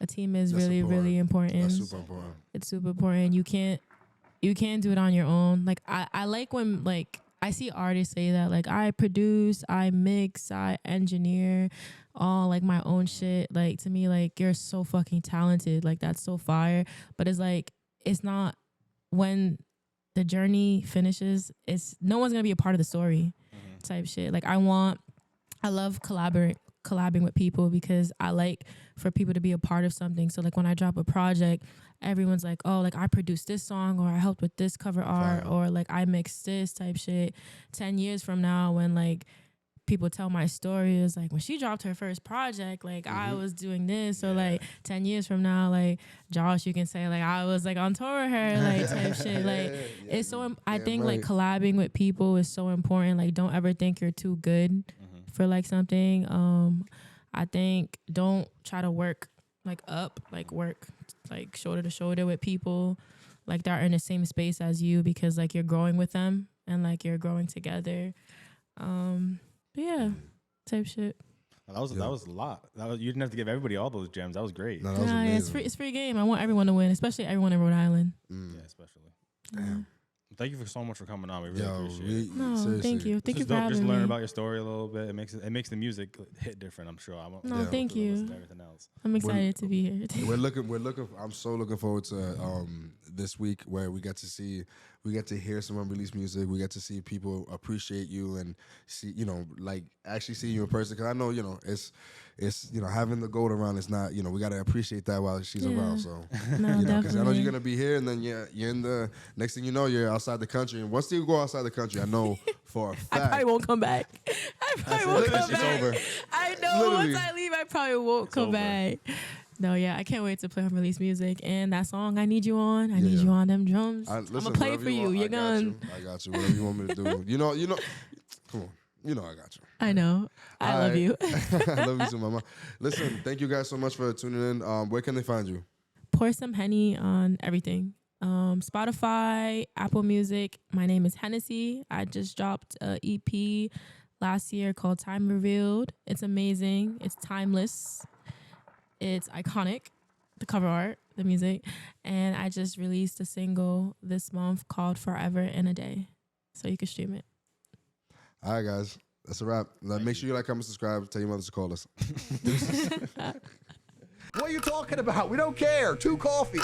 A team is That's really, important. really important. That's super important. It's super important. You can't do it on your own. Like I like when like I see artists say that like I produce, I mix, I engineer all like my own shit. Like to me, like you're so fucking talented. Like that's so fire. But it's like it's not when the journey finishes, it's no one's gonna be a part of the story type shit. Like I love collabing with people because I like for people to be a part of something. So like when I drop a project, everyone's like, oh, like I produced this song or I helped with this cover art or like I mixed this type shit. 10 years from now when like people tell my story, is like when she dropped her first project, like I was doing this. So like 10 years from now, like Josh, you can say like I was like on tour with her, like type shit. Like it's so I think like collabing with people is so important. Like don't ever think you're too good for like something. I think don't try to work like up, like work like shoulder to shoulder with people like that are in the same space as you because like you're growing with them and like you're growing together. But yeah, type shit. That was a lot. You didn't have to give everybody all those gems. That was great. No, that was Yeah, amazing. it's free game. I want everyone to win, especially everyone in Rhode Island. Yeah, especially. Damn. Thank you for so much for coming on. We really Yo, appreciate it. No, seriously. thank you. Thank you Just for dope. having Just learn me. about your story a little bit. It makes the music hit different. I'm sure. No, Yeah. thank you. Listen to everything else. I'm excited to be here. We're looking. I'm so looking forward to this week where we get to hear some unreleased music. We get to see people appreciate you and see, like actually see you in person. Because I know, it's having the gold around is not, we got to appreciate that while she's Yeah. around. So, No, because I know definitely. you're gonna be here, and then you're in the next thing you know, you're outside the country. And once you go outside the country, I know for a I fact. probably won't come back. I probably won't Literally, come she's back. over. I know. Literally. Once I leave, I probably won't come over. back. No, yeah, I can't wait to play unreleased music. And that song, I Need You On. I Need yeah. You On them drums. I'm Listen, going to play it whatever for you. want, You're I got going you. I got you. Whatever you want me to do. You know. Come on. You know I got you. I know. I love Alright. you. I love you too, mama. Listen, thank you guys so much for tuning in. Where can they find you? Pour Some Henny on everything. Spotify, Apple Music. My name is Hennessy. I just dropped an EP last year called Time Revealed. It's amazing. It's timeless. It's iconic. The cover art, the music. And I just released a single this month called Forever in a Day. So you can stream it. All right, guys. That's a wrap. Make sure you like, comment, subscribe. Tell your mothers to call us. What are you talking about? We don't care. 2 coffee.